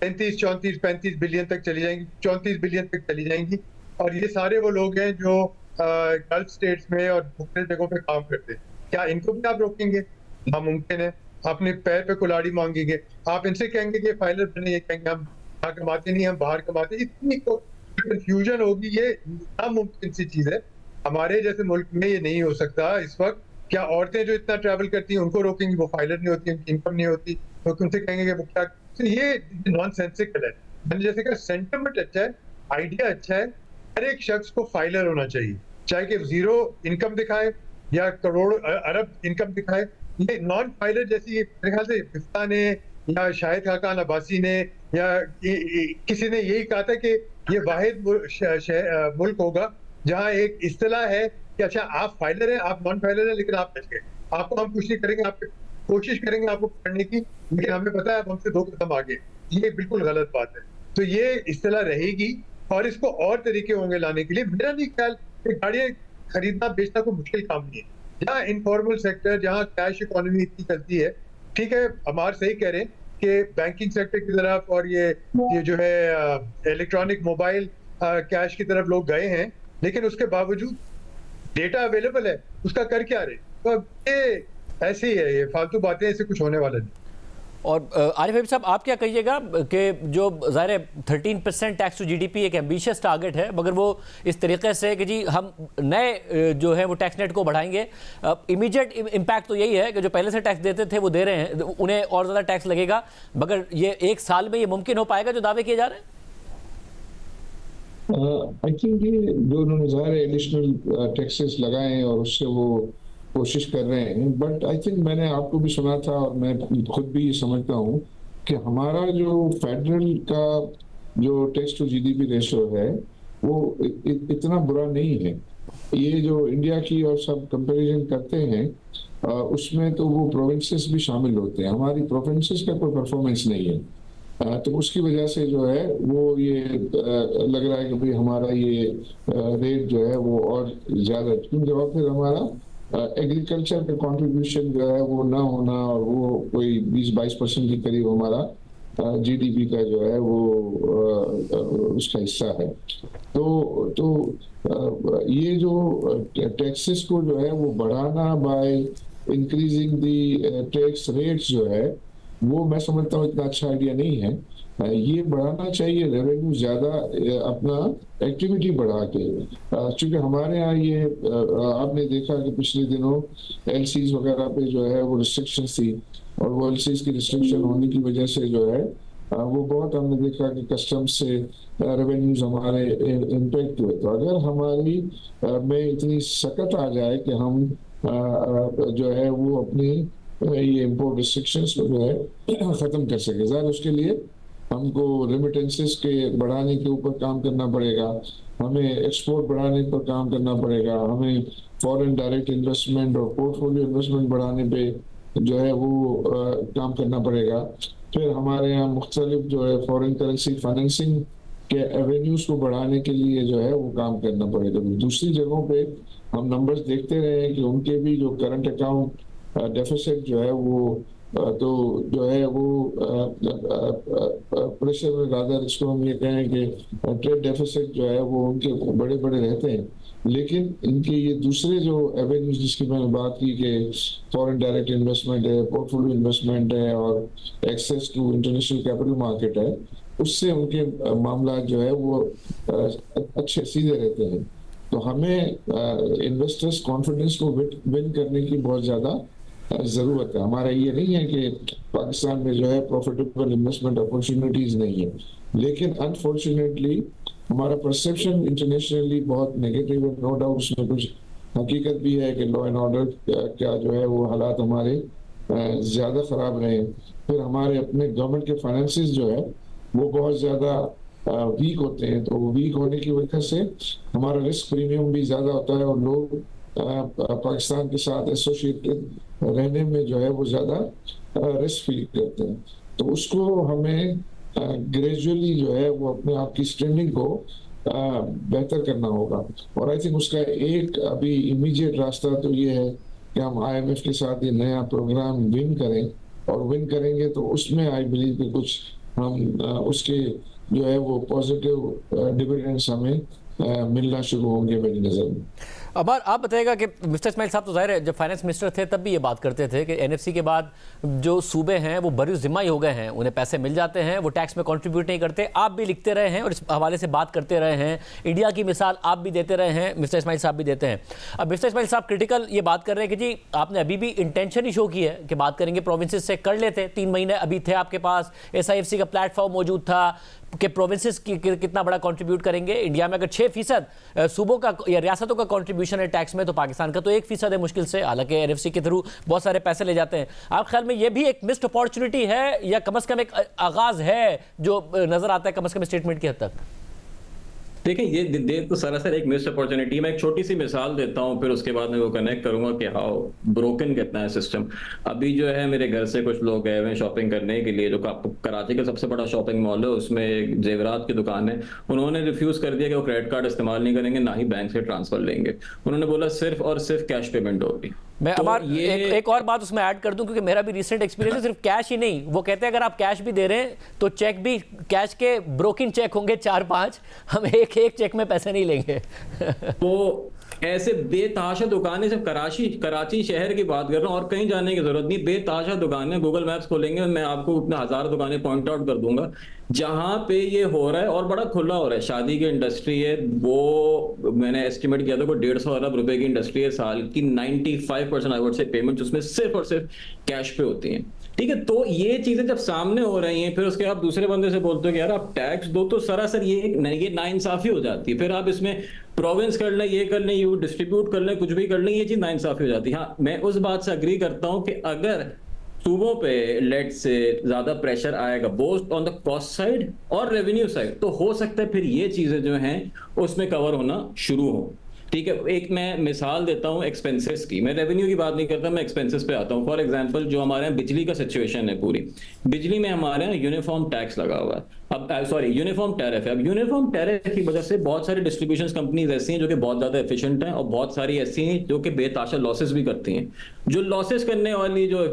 33, 34, 35 बिलियन तक चली जाएंगी, 34 बिलियन तक चली जाएंगी। और ये सारे वो लोग हैं जो गल्फ स्टेट्स में और मुख्तलिफ जगहों पे काम करते हैं। क्या इनको भी आप रोकेंगे? नामुमकिन है। अपने पैर पे कुल्हाड़ी मांगेंगे, आप इनसे कहेंगे कि फाइलर बने, ये कहेंगे हम यहाँ कमाते नहीं, हम बाहर कमाते। इतनी कंफ्यूजन होगी, ये नामुमकिन सी चीज है। हमारे जैसे मुल्क में ये नहीं हो सकता इस वक्त। क्या औरतें जो इतना ट्रैवल करती हैं उनको रोकेंगे? वो फाइलर नहीं होती, उनकी इनकम नहीं होती, तो उनसे कहेंगे कि वो क्या? तो ये नॉनसेंसिकल है। मैंने जैसे कहा सेंटिमेंट अच्छा है, आइडिया अच्छा है, हर एक शख्स को फाइलर होना चाहिए, चाहे कि 0 इनकम दिखाए या करोड़ अरब इनकम दिखाए। ये नॉन फाइलर जैसी मेरे ख्याल से बिफ्ता ने या शाहिद खाकान अब्बासी ने या किसी ने यही कहा था कि ये वाहिद मुल्क होगा जहाँ एक इस्तिलाह है कि अच्छा आप फाइलर हैं, आप नॉन फाइलर हैं, लेकिन आप बच गए, आपको हम कुछ नहीं करेंगे, आप कोशिश करेंगे आपको पकड़ने की, लेकिन हमें पता है आप हमसे 2 कदम आगे। ये बिल्कुल गलत बात है। तो ये इस्तिलाह रहेगी और इसको और तरीके होंगे लाने के लिए। मेरा नहीं ख्याल कि गाड़ियां खरीदना बेचना कोई मुश्किल काम नहीं है। जहाँ इनफॉर्मल सेक्टर, जहाँ कैश इकोनॉमी इतनी चलती है, ठीक है, हमारे सही कह रहे हैं कि बैंकिंग सेक्टर की तरफ और ये जो है इलेक्ट्रॉनिक मोबाइल कैश की तरफ लोग गए हैं, लेकिन उसके बावजूद डेटा अवेलेबल है, उसका कर क्या रहे? तो ये ऐसे ही है, ये फालतू बातें, ऐसे कुछ होने वाला नहीं। और आरिफ हबीब साहब, आप क्या कहिएगा कि जो ज़ाहिर है 13% टैक्स टू जीडीपी एक एम्बिशियस टारगेट है, मगर वो इस तरीके से कि जी हम नए जो है वो टैक्स नेट को बढ़ाएंगे, इमीडिएट इम्पैक्ट तो यही है कि जो पहले से टैक्स देते थे वो दे रहे हैं, उन्हें और ज़्यादा टैक्स लगेगा, मगर ये एक साल में ये मुमकिन हो पाएगा जो दावे किए जा रहे हैं? आई थिंक ये जो उन्होंने ज़ाहिर एडिशनल टैक्सेस लगाए हैं और उससे वो कोशिश कर रहे हैं, बट आई थिंक मैंने आपको भी सुना था और मैं खुद भी समझता हूँ कि हमारा जो फेडरल का जो टैक्स टू जीडीपी रेशो है वो इतना बुरा नहीं है। ये जो इंडिया की और सब कंपैरिजन करते हैं उसमें तो वो प्रोविंसेस भी शामिल होते हैं, हमारी प्रोविंसेस का कोई परफॉर्मेंस नहीं है। तो उसकी वजह से जो है वो ये लग रहा है कि भाई हमारा ये रेट जो है वो और ज़्यादा, क्योंकि फिर हमारा एग्रीकल्चर का कंट्रीब्यूशन जो है वो ना होना और वो कोई 20-22% के करीब हमारा जीडीपी का जो है वो उसका हिस्सा है। तो ये जो टैक्सेस को जो है वो बढ़ाना by increasing the tax rates जो है वो मैं समझता हूँ इतना अच्छा आइडिया नहीं है। ये बढ़ाना चाहिए रेवेन्यू ज्यादा अपना एक्टिविटी बढ़ा के, क्योंकि हमारे यहाँ ये आपने देखा कि पिछले दिनों एलसीज वगैरह पे जो है वो रिस्ट्रिक्शन थी और वो एलसीज की रिस्ट्रिक्शन होने की वजह से जो है वो बहुत हमने देखा कि कस्टम से रेवेन्यूज हमारे इम्पेक्ट हुए। तो अगर हमारी में इतनी सकत आ जाए कि हम जो है वो अपनी ये इम्पोर्ट रिस्ट्रिक्शंस को जो है ख़त्म कर सके, ज़ाहिर उसके लिए हमको रेमिटेंसेस के बढ़ाने के ऊपर काम करना पड़ेगा, हमें एक्सपोर्ट बढ़ाने पर काम करना पड़ेगा, हमें फॉरेन डायरेक्ट इन्वेस्टमेंट और पोर्टफोलियो इन्वेस्टमेंट बढ़ाने पे जो है वो काम करना पड़ेगा। फिर हमारे यहाँ मुख्तलिफ जो है फॉरेन करेंसी फाइनेंसिंग के एवेन्यूज को बढ़ाने के लिए जो है वो काम करना पड़ेगा। दूसरी जगहों पे हम नंबर्स देखते रहे हैं कि उनके भी जो करंट अकाउंट डेफिसिट जो है वो तो जो है वो प्रेशर में ज़्यादा, इसको हम ये कहें कि ट्रेड डेफिसिट जो है वो उनके बड़े बड़े रहते हैं, लेकिन इनके ये दूसरे जो एवेन्यूज जिसकी मैंने बात की कि फॉरेन डायरेक्ट इन्वेस्टमेंट है, पोर्टफोलियो इन्वेस्टमेंट है और access to international capital market है, उससे उनके मामला जो है वो अच्छे सीधे रहते हैं। तो हमें इन्वेस्टर्स कॉन्फिडेंस को विन करने की बहुत ज़्यादा ज़रूरत है। हमारा ये नहीं है कि पाकिस्तान में जो है प्रॉफिटेबल इन्वेस्टमेंट अपॉर्चुनिटीज़ नहीं है, लेकिन अनफॉर्चुनेटली हमारा परसेप्शन इंटरनेशनली बहुत नेगेटिव है। नो डाउट उसमें कुछ हकीकत भी है कि लॉ एंड ऑर्डर क्या जो है वो हालात हमारे ज़्यादा ख़राब रहे। फिर हमारे अपने गवर्नमेंट के फाइनेंसेस जो है वो बहुत ज़्यादा वीक होते हैं, तो वीक होने की वजह से हमारा रिस्क प्रीमियम भी ज़्यादा होता है और लोग पाकिस्तान के साथ एसोसिएटेड रहने में जो है वो ज़्यादा रिस्क फील करते हैं। तो उसको हमें ग्रेजुअली जो है वो अपने आप की स्टैंडिंग को बेहतर करना होगा। और आई थिंक उसका एक अभी इमीडिएट रास्ता तो ये है कि हम IMF के साथ ये नया प्रोग्राम विन करें, और विन करेंगे तो उसमें आई बिलीव कि कुछ हम उसके जो है वो पॉजिटिव डिविडेंड्स हमें मिलना शुरू होंगे मेरी नज़र में। अब आप बताइएगा कि मिस्टर इस्माइल साहब तो ज़ाहिर है जब फाइनेंस मिनिस्टर थे तब भी ये बात करते थे कि NFC के बाद जो सूबे हैं वो बरी ज़िम्मा हो गए हैं, उन्हें पैसे मिल जाते हैं, वो टैक्स में कंट्रीब्यूट नहीं करते। आप भी लिखते रहे हैं और इस हवाले से बात करते रहे हैं, इंडिया की मिसाल आप भी देते रहे हैं, मिस्टर इस्माइल साहब भी देते हैं। अब मिस्टर इस्माइल साहब क्रिटिकल ये बात कर रहे हैं कि जी आपने अभी भी इंटेंशन ही शो की है कि बात करेंगे, प्रोविंसेस से कर लेते, 3 महीने अभी थे आपके पास, SIFC का प्लेटफॉर्म मौजूद था कि प्रोविंसेस कितना बड़ा कंट्रीब्यूट करेंगे। इंडिया में अगर 6% सूबों का या रियासतों का कंट्रीब्यूशन है टैक्स में, तो पाकिस्तान का तो 1% है मुश्किल से, हालांकि NFC के थ्रू बहुत सारे पैसे ले जाते हैं। आप ख्याल में ये भी एक मिस्ड अपॉर्चुनिटी है या कम से कम एक आगाज है जो नजर आता है कम से कम स्टेटमेंट की हद तक? देखिए ये देख तो सरासर एक मिस्ड अपॉर्चुनिटी। मैं एक छोटी सी मिसाल देता हूँ, फिर उसके बाद मैं वो कनेक्ट करूंगा कि हाउ ब्रोकन कितना है सिस्टम। अभी जो है मेरे घर से कुछ लोग गए हुए शॉपिंग करने के लिए, जो कराची का सबसे बड़ा शॉपिंग मॉल है, उसमें एक जेवरात की दुकान है। उन्होंने रिफ्यूज कर दिया कि वो क्रेडिट कार्ड इस्तेमाल नहीं करेंगे, ना ही बैंक से ट्रांसफर लेंगे। उन्होंने बोला सिर्फ और सिर्फ कैश पेमेंट होगी। मैं अब एक और बात उसमें ऐड कर दूं, क्योंकि मेरा भी रिसेंट एक्सपीरियंस है, सिर्फ कैश ही नहीं, वो कहते हैं अगर आप कैश भी दे रहे हैं तो चेक भी, कैश के ब्रोकन चेक होंगे 4-5, हम एक चेक में पैसे नहीं लेंगे। तो ऐसे बेतहाशा दुकानें, सिर्फ कराची शहर की बात कर रहा हूँ और कहीं जाने की जरूरत नहीं, बेतहाशा दुकानें, गूगल मैप्स खोलेंगे मैं आपको अपने 1000 दुकानें पॉइंट आउट कर दूंगा जहां पे ये हो रहा है और बड़ा खुला हो रहा है। शादी की इंडस्ट्री है, वो मैंने एस्टिमेट किया था कोई 150 अरब रुपए की इंडस्ट्री है साल की, 95% आई वुड से पेमेंट उसमें सिर्फ और सिर्फ कैश पे होती हैं। ठीक है, तो ये चीजें जब सामने हो रही हैं, फिर उसके आप दूसरे बंदे से बोलते हो कि यार आप टैक्स दो, तो सरासर ये नाइंसाफी हो जाती है। फिर आप इसमें प्रोविंस कर लें, ये कर लें, ये डिस्ट्रीब्यूट कर लें, कुछ भी कर लें, ये चीज नाइंसाफी हो जाती है। हाँ, मैं उस बात से अग्री करता हूं कि अगर सूबों पे लेट से ज्यादा प्रेशर आएगा both on the cost side और रेवेन्यू साइड, तो हो सकता है फिर ये चीजें जो हैं उसमें कवर होना शुरू हो। ठीक है, एक मैं मिसाल देता हूं एक्सपेंसेस की, मैं रेवेन्यू की बात नहीं करता, मैं एक्सपेंसेस पे आता हूं। फॉर एग्जांपल, जो हमारे यहाँ बिजली का सिचुएशन है, पूरी बिजली में हमारे यहाँ यूनिफॉर्म टैक्स लगा हुआ है, अब सॉरी यूनिफॉर्म टैरिफ है। अब यूनिफॉर्म टैरिफ की वजह से बहुत सारी डिस्ट्रीब्यूशन कंपनीज ऐसी हैं जो कि बहुत ज्यादा एफिशिएंट हैं और बहुत सारी ऐसी हैं जो कि बेताशा लॉसेस भी करती हैं। जो लॉसेस करने वाली जो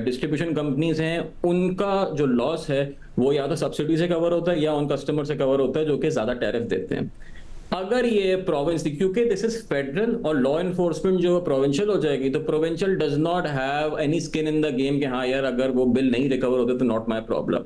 डिस्ट्रीब्यूशन कंपनीज हैं, उनका जो लॉस है वो या तो सब्सिडी से कवर होता है या उन कस्टमर से कवर होता है जो कि ज्यादा टैरिफ देते हैं। अगर ये प्रोविंस, क्योंकि दिस इज फेडरल और लॉ एनफोर्समेंट जो प्रोविंशियल हो जाएगी, तो provincial does not have any skin in the game कि हाँ यार अगर वो बिल नहीं रिकवर होते तो नॉट माय प्रॉब्लम।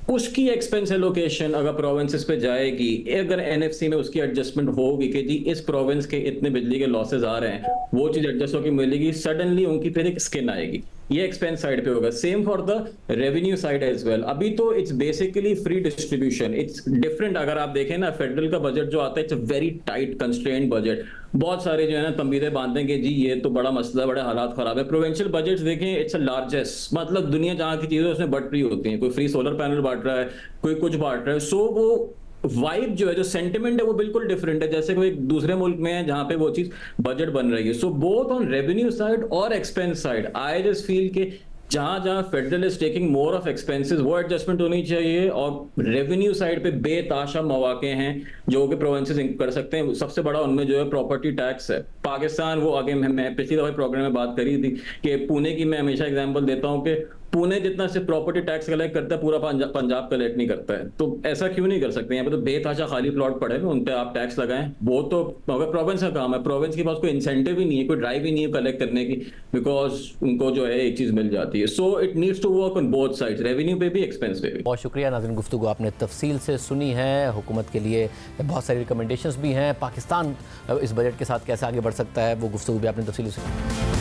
उसकी एक्सपेंस एलोकेशन अगर प्रोविंसेस पे जाएगी, अगर एनएफसी में उसकी एडजस्टमेंट होगी कि जी इस प्रोविंस के इतने बिजली के लॉसेस आ रहे हैं, वो चीज एडजस्ट होकर मिलेगी, सडनली उनकी फिर एक स्किन आएगी। ये एक्सपेंस साइड पे होगा। Same for the revenue side as well. अभी तो it's basically free distribution, it's different. अगर आप देखें ना, फेडरल का बजट जो आता है it's a very tight constraint budget. बहुत सारे जो है ना तंबीदे बांधते हैं कि जी ये तो बड़ा मसला, बड़े हालात खराब है। प्रोविंशियल बजट्स देखें, इट्स अ लार्जेस्ट, मतलब दुनिया जहां की चीजें उसमें बढ़ रही होती हैं। कोई फ्री सोलर पैनल बांट रहा है, कोई कुछ बांट रहा है। सो वो वाइब जो है, जो सेंटिमेंट है, वो बिल्कुल डिफरेंट है जैसे कोई दूसरे मुल्क में है जहां पे वो चीज बजट बन रही है। So both on revenue side और expense side I just feel के जहां जहां federal is taking more of expenses वो एडजस्टमेंट होनी चाहिए, और रेवेन्यू साइड पे बेताशा मौके हैं जो कि प्रोविंसेस कर सकते हैं। सबसे बड़ा उनमें जो है प्रॉपर्टी टैक्स है। पाकिस्तान, वो आगे मैं पिछली दफा प्रोग्राम में बात करी थी कि पुणे की मैं हमेशा एग्जांपल देता हूं कि पुणे जितना सिर्फ प्रॉपर्टी टैक्स कलेक्ट करता है, पूरा पंजाब कलेक्ट नहीं करता है। तो ऐसा क्यों नहीं कर सकते? यहाँ पे तो बेतहाशा खाली प्लॉट पड़े हैं, उन पे आप टैक्स लगाएं। वो तो प्रोविंस का काम है, प्रोविंस के पास कोई इंसेंटिव ही नहीं है, कोई ड्राइव ही नहीं है कलेक्ट करने की, बिकॉज उनको जो है एक चीज मिल जाती है। So it needs to work on both sides, revenue पे भी, एक्सपेंस पे भी। बहुत शुक्रिया नाज़रीन, गुफ्तगू आपने तफसील से सुनी है। हुकूमत के लिए बहुत सारी रिकमेंडेशंस भी हैं। पाकिस्तान इस बजट के साथ कैसे आगे बढ़ सकता है, वो गुफ्तगू भी आपने तफसील सुनी।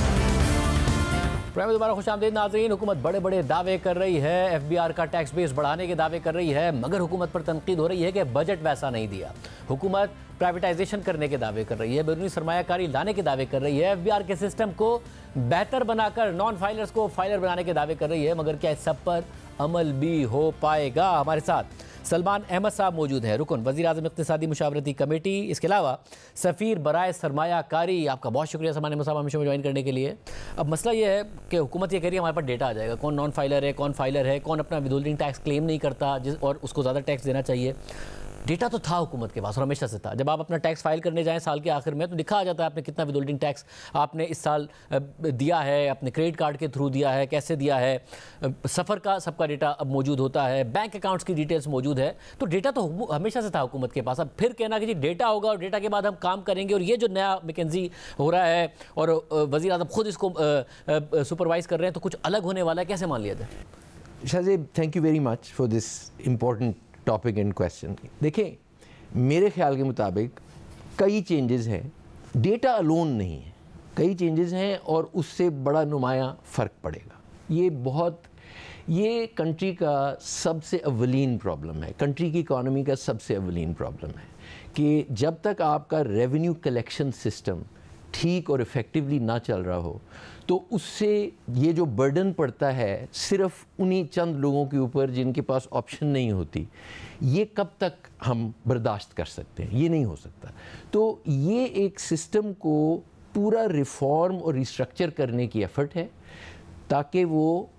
प्रोग्राम में दोबारा खुशामदीद नाज़रीन। हुकूमत बड़े बड़े दावे कर रही है, FBR का टैक्स बेस बढ़ाने के दावे कर रही है, मगर हुकूमत पर तनकीद हो रही है कि बजट वैसा नहीं दिया। हुकूमत प्राइवेटाइजेशन करने के दावे कर रही है, बैरूनी सरमायाकारी लाने के दावे कर रही है, FBR के सिस्टम को बेहतर बनाकर नॉन फाइलर्स को फाइलर बनाने के दावे कर रही है, मगर क्या इस सब पर अमल भी हो पाएगा? हमारे साथ सलमान अहमद साहब मौजूद हैं, रुकन वज़ीर-ए-आज़म इक़्तिसादी मुशावरती कमेटी, इसके अलावा सफ़ीर बराए सरमायाकारी। आपका बहुत शुक्रिया सलमान अहमद साहब हमें शो में ज्वाइन करने के लिए। अब मसला ये है कि हुकूमत ये कह रही है हमारे पास डेटा आ जाएगा, कौन नॉन फाइलर है, कौन फाइलर है, कौन अपना विदहोल्डिंग टैक्स क्लेम नहीं करता और उसको ज़्यादा टैक्स देना चाहिए। डेटा तो था हुकूमत के पास और हमेशा से था। जब आप अपना टैक्स फाइल करने जाएं साल के आखिर में, तो लिखा आ जाता है आपने कितना विदहोल्डिंग टैक्स आपने इस साल दिया है, अपने क्रेडिट कार्ड के थ्रू दिया है, कैसे दिया है, सफ़र का सबका डेटा अब मौजूद होता है, बैंक अकाउंट्स की डिटेल्स मौजूद है। तो डेटा तो हमेशा से था हुकूमत के पास। अब फिर कहना कि जी डेटा होगा और डेटा के बाद हम काम करेंगे, और ये जो नया मैकेंजी हो रहा है और वज़ीर आज़म खुद इसको सुपरवाइज़ कर रहे हैं, तो कुछ अलग होने वाला है, कैसे मान लिया जाए? Shahzeb, thank you very much for this important topic and question. देखें, मेरे ख्याल के मुताबिक कई चेंजेस हैं, डेटा अलोन नहीं है, कई चेंजेस हैं और उससे बड़ा नुमाया फ़र्क पड़ेगा। ये कंट्री का सबसे अवलीन प्रॉब्लम है, कंट्री की इकॉनमी का सबसे अवलीन प्रॉब्लम है कि जब तक आपका रेवेन्यू कलेक्शन सिस्टम ठीक और इफ़ेक्टिवली ना चल रहा हो, तो उससे ये जो बर्डन पड़ता है सिर्फ उन्हीं चंद लोगों के ऊपर जिनके पास ऑप्शन नहीं होती, ये कब तक हम बर्दाश्त कर सकते हैं? ये नहीं हो सकता। तो ये एक सिस्टम को पूरा रिफॉर्म और रिस्ट्रक्चर करने की एफ़र्ट है, ताकि वो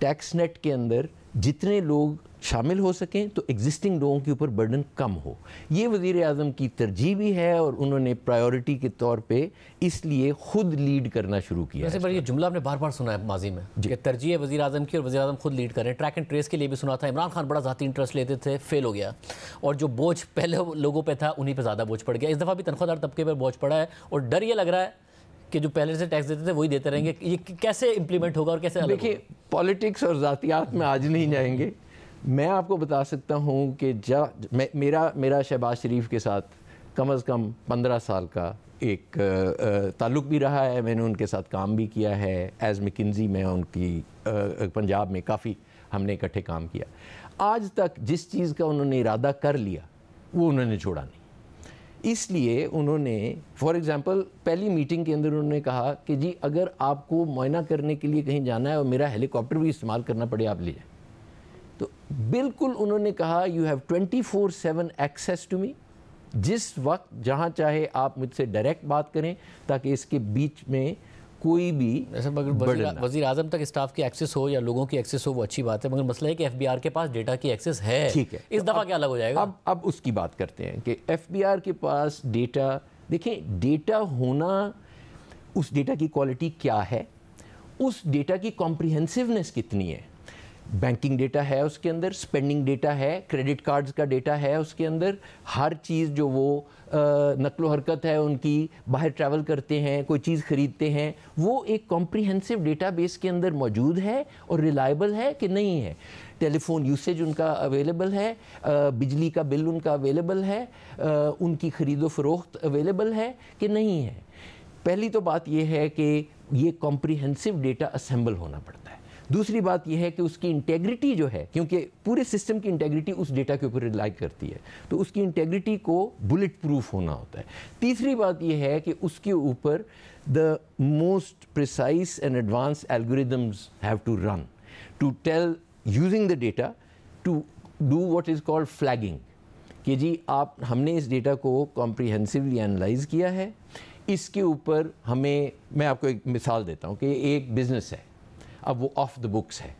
टैक्स नेट के अंदर जितने लोग शामिल हो सकें तो एग्जिस्टिंग लोगों के ऊपर बर्डन कम हो। ये वज़ीर आज़म की तरजीह भी है और उन्होंने प्रायोरिटी के तौर पे इसलिए खुद लीड करना शुरू किया। वैसे पर ये जुमला आपने बार बार सुना है माजी में कि तरजीह है वज़ीर आज़म की और वज़ीर आज़म खुद लीड करें। ट्रैक एंड ट्रेस के लिए भी सुना था, इमरान खान बड़ा ज़ाती इंटरेस्ट लेते थे, फेल हो गया, और जो बोझ पहले लोगों पर था उन्हीं पर ज़्यादा बोझ पड़ गया। इस दफ़ा भी तनख्वाहदार तबके पर बोझ पड़ा है और डर ये लग रहा है कि जो पहले से टैक्स देते थे वही देते रहेंगे। ये कैसे इंप्लीमेंट होगा और कैसे? देखिए, पॉलिटिक्स और ज़ातियात में आज नहीं जाएंगे। मैं आपको बता सकता हूँ कि मेरा शहबाज शरीफ के साथ कम से कम 15 साल का एक ताल्लुक़ भी रहा है। मैंने उनके साथ काम भी किया है एज़ मैकिन्जी में, उनकी पंजाब में काफ़ी हमने इकट्ठे काम किया। आज तक जिस चीज़ का उन्होंने इरादा कर लिया वो उन्होंने छोड़ा नहीं। इसलिए उन्होंने फॉर एग्ज़ाम्पल पहली मीटिंग के अंदर उन्होंने कहा कि जी अगर आपको मुआयना करने के लिए कहीं जाना है और मेरा हेलीकॉप्टर भी इस्तेमाल करना पड़े आप ले जाए। तो बिल्कुल उन्होंने कहा you have 24/7 access to me, जिस वक्त जहाँ चाहे आप मुझसे डायरेक्ट बात करें ताकि इसके बीच में कोई भी वज़ीर आज़म तक स्टाफ की एक्सेस हो या लोगों की एक्सेस हो वो अच्छी बात है, मगर मसला है कि एफबीआर के पास डेटा की एक्सेस है। ठीक है, इस दफ़ा क्या अलग हो जाएगा? अब उसकी बात करते हैं कि एफबीआर के पास डेटा, देखें डेटा होना, उस डेटा की क्वालिटी क्या है, उस डेटा की कॉम्प्रिहेंसिवनेस कितनी है। बैंकिंग डेटा है उसके अंदर, स्पेंडिंग डेटा है, क्रेडिट कार्ड्स का डेटा है उसके अंदर, हर चीज़ जो वो नकलो हरकत है उनकी, बाहर ट्रैवल करते हैं, कोई चीज़ ख़रीदते हैं, वो एक कॉम्प्रिहेंसिव डेटाबेस के अंदर मौजूद है और रिलायबल है कि नहीं है। टेलीफोन यूसेज उनका अवेलेबल है, बिजली का बिल उनका अवेलेबल है, उनकी ख़रीदो फ़रोख्त अवेलेबल है कि नहीं है। पहली तो बात यह है कि ये कॉम्प्रिहेंसिव डेटा असेंबल होना पड़ता है। दूसरी बात यह है कि उसकी इंटेग्रिटी जो है, क्योंकि पूरे सिस्टम की इंटेग्रिटी उस डेटा के ऊपर रिलाई करती है, तो उसकी इंटेग्रिटी को बुलेट प्रूफ होना होता है। तीसरी बात यह है कि उसके ऊपर the most precise and advance algorithms have to run to tell using the data to do what is called flagging, कि जी हमने इस डेटा को कॉम्प्रिहेंसिवली एनालाइज किया है, इसके ऊपर मैं आपको एक मिसाल देता हूँ कि एक बिज़नेस है, अब वो ऑफ द बुक्स है,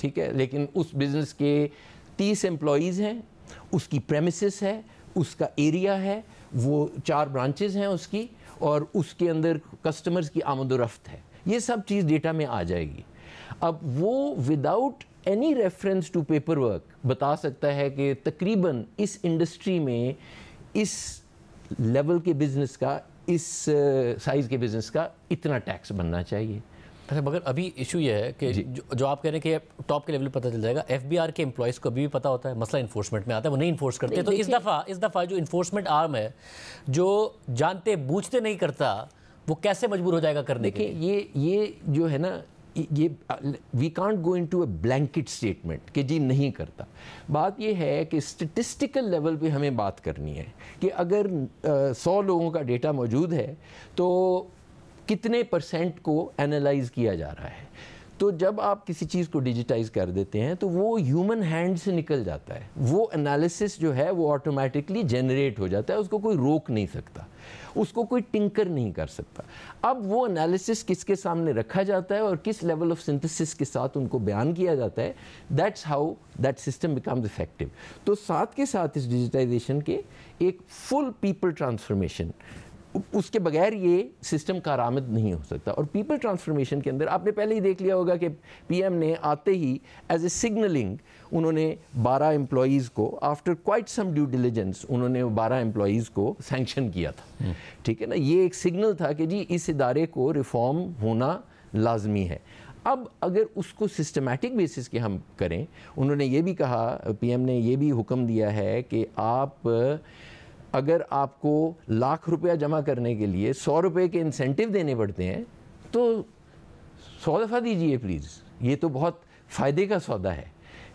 ठीक है, लेकिन उस बिज़नेस के 30 एम्प्लॉयज़ हैं, उसकी प्रेमिसेस है, उसका एरिया है, वो 4 ब्रांचेस हैं उसकी, और उसके अंदर कस्टमर्स की आमदोरफ्त है। ये सब चीज़ डेटा में आ जाएगी। अब वो without any reference to paper work बता सकता है कि तकरीबन इस इंडस्ट्री में इस लेवल के बिज़नेस का, इस साइज़ के बिज़नेस का इतना टैक्स बनना चाहिए। अच्छा, मगर अभी इशू ये है कि जो आप कह रहे हैं कि टॉप के लेवल पर पता चल जाएगा, एफबीआर के एम्प्लॉयज़ को अभी भी पता होता है, मसला इन्फोर्समेंट में आता है, वो नहीं इन्फोर्स करते। तो इस दफ़ा जो इन्फोर्समेंट आर्म है जो जानते बूझते नहीं करता, वो कैसे मजबूर हो जाएगा करने के? देखिए ये जो है ना, ये we can't go into a blanket statement कि जी नहीं करता। बात ये है कि स्टेटिस्टिकल लेवल पे हमें बात करनी है कि अगर 100 लोगों का डेटा मौजूद है तो कितने % को एनालाइज किया जा रहा है। तो जब आप किसी चीज़ को डिजिटाइज कर देते हैं तो वो ह्यूमन हैंड से निकल जाता है, वो एनालिसिस जो है वो ऑटोमेटिकली जनरेट हो जाता है, उसको कोई रोक नहीं सकता, उसको कोई टिंकर नहीं कर सकता। अब वो एनालिसिस किसके सामने रखा जाता है और किस लेवल ऑफ सिंथेसिस के साथ उनको बयान किया जाता है, that's how that system becomes effective. तो साथ के साथ इस डिजिटाइजेशन के एक फुल पीपल ट्रांसफॉर्मेशन, उसके बगैर ये सिस्टम कारआमद नहीं हो सकता। और पीपल ट्रांसफॉर्मेशन के अंदर आपने पहले ही देख लिया होगा कि पीएम ने आते ही एज ए सिग्नलिंग उन्होंने 12 एम्प्लॉयज़ को, after quite some due diligence, उन्होंने 12 एम्प्लॉयज़ को सैंक्शन किया था। ठीक है ना, ये एक सिग्नल था कि जी इस इदारे को रिफॉर्म होना लाजमी है। अब अगर उसको सिस्टमैटिक बेसिस के हम करें, उन्होंने ये भी कहा, पीएम ने ये भी हुक्म दिया है कि आप अगर आपको लाख रुपया जमा करने के लिए 100 रुपये के इंसेंटिव देने पड़ते हैं तो 100 दफ़ा दीजिए प्लीज़, ये तो बहुत फ़ायदे का सौदा है।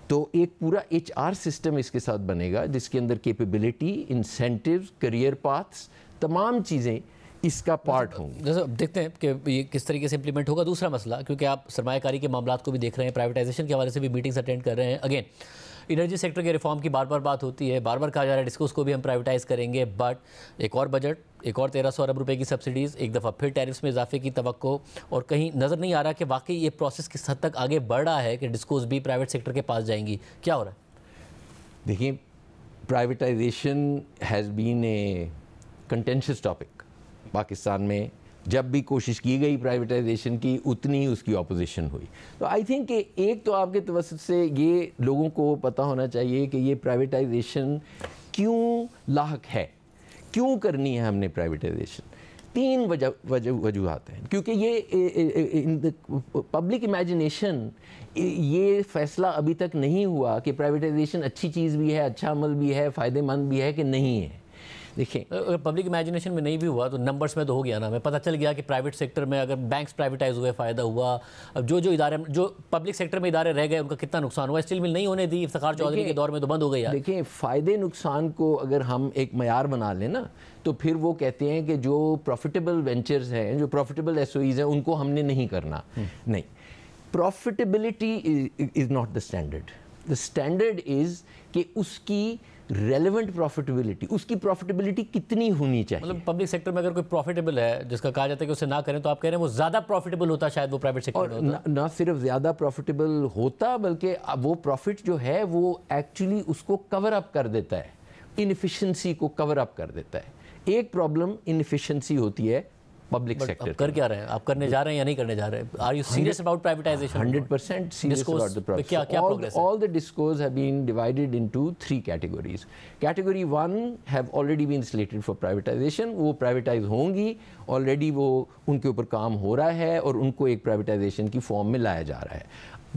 तो एक पूरा HR सिस्टम इसके साथ बनेगा जिसके अंदर कैपेबिलिटी, इंसेंटिव्स, करियर पाथ्स, तमाम चीज़ें इसका पार्ट होंगी। जैसे देखते हैं कि ये किस तरीके से इंप्लीमेंट होगा। दूसरा मसला, क्योंकि आप सरमायाकारी के मामलात को भी देख रहे हैं, प्राइवेटाइजेशन के हवाले से भी मीटिंग्स अटेंड कर रहे हैं। अगेन एनर्जी सेक्टर के रिफॉर्म की बार बार बात होती है, बार बार कहा जा रहा है डिस्को को भी हम प्राइवेटाइज़ करेंगे, बट एक और बजट, एक और 1300 अरब रुपए की सब्सिडीज़, एक दफ़ा फिर टैरिफ्स में इजाफे की तवक्को, और कहीं नज़र नहीं आ रहा कि वाकई ये प्रोसेस किस हद तक आगे बढ़ रहा है कि डिस्कोज भी प्राइवेट सेक्टर के पास जाएंगी। क्या हो रहा है? देखिए, privatisation has been a contentious topic Pakistan में। जब भी कोशिश की गई प्राइवेटाइजेशन की, उतनी ही उसकी ऑपोजिशन हुई। तो आई थिंक कि एक तो आपके तवज्जुह से ये लोगों को पता होना चाहिए कि ये प्राइवेटाइजेशन क्यों लाहक है, क्यों करनी है हमने प्राइवेटाइजेशन। 3 वजूहात हैं, क्योंकि ये इन पब्लिक इमेजिनेशन ये फैसला अभी तक नहीं हुआ कि प्राइवेटाइजेशन अच्छी चीज़ भी है, अच्छा अमल भी है, फ़ायदेमंद भी है कि नहीं है। देखिए, अगर पब्लिक इमेजिनेशन में नहीं भी हुआ तो नंबर्स में तो हो गया ना। हमें पता चल गया कि प्राइवेट सेक्टर में अगर बैंक्स प्राइवेटाइज हुए फ़ायदा हुआ। अब जो इदारे, जो पब्लिक सेक्टर में इदारे रह गए, उनका कितना नुकसान हुआ। स्टील मिल नहीं होने दी, इफ्तिखार चौधरी के दौर में तो बंद हो गई। देखिए, फ़ायदे नुकसान को अगर हम एक मयार बना लें ना, तो फिर वो कहते हैं कि जो प्रॉफिटेबल वेंचर्स हैं, जो प्रॉफिटेबल एसओईज हैं, उनको हमने नहीं करना। नहीं, profitability is not the standard. The standard is कि उसकी रेलेवेंट प्रॉफिटेबिलिटी, उसकी प्रॉफिटेबिलिटी कितनी होनी चाहिए। मतलब पब्लिक सेक्टर में अगर कोई प्रॉफिटेबल है, जिसका कहा जाता है कि उसे ना करें, तो आप कह रहे हैं वो ज़्यादा प्रॉफिटेबल होता शायद वो प्राइवेट सेक्टर में होता। ना सिर्फ ज़्यादा प्रॉफिटेबल होता, बल्कि वो प्रॉफिट जो है वो एक्चुअली उसको कवर अप कर देता है, इनएफिशिएंसी को कवर अप कर देता है। एक प्रॉब्लम इनएफिशिएंसी होती है पब्लिक सेक्टर। कर क्या रहे हैं आप? करने जा रहे हैं या नहीं करने जा रहे हैं? Are you serious about privatisation? 100% serious about the process. क्या प्रोग्रेस है? All the discos have been divided into 3 categories. Category 1 have already been slated for privatization. वो प्राइवेटाइज होंगी, ऑलरेडी वो उनके ऊपर काम हो रहा है और उनको एक प्राइवेटाइजेशन की फॉर्म में लाया जा रहा है।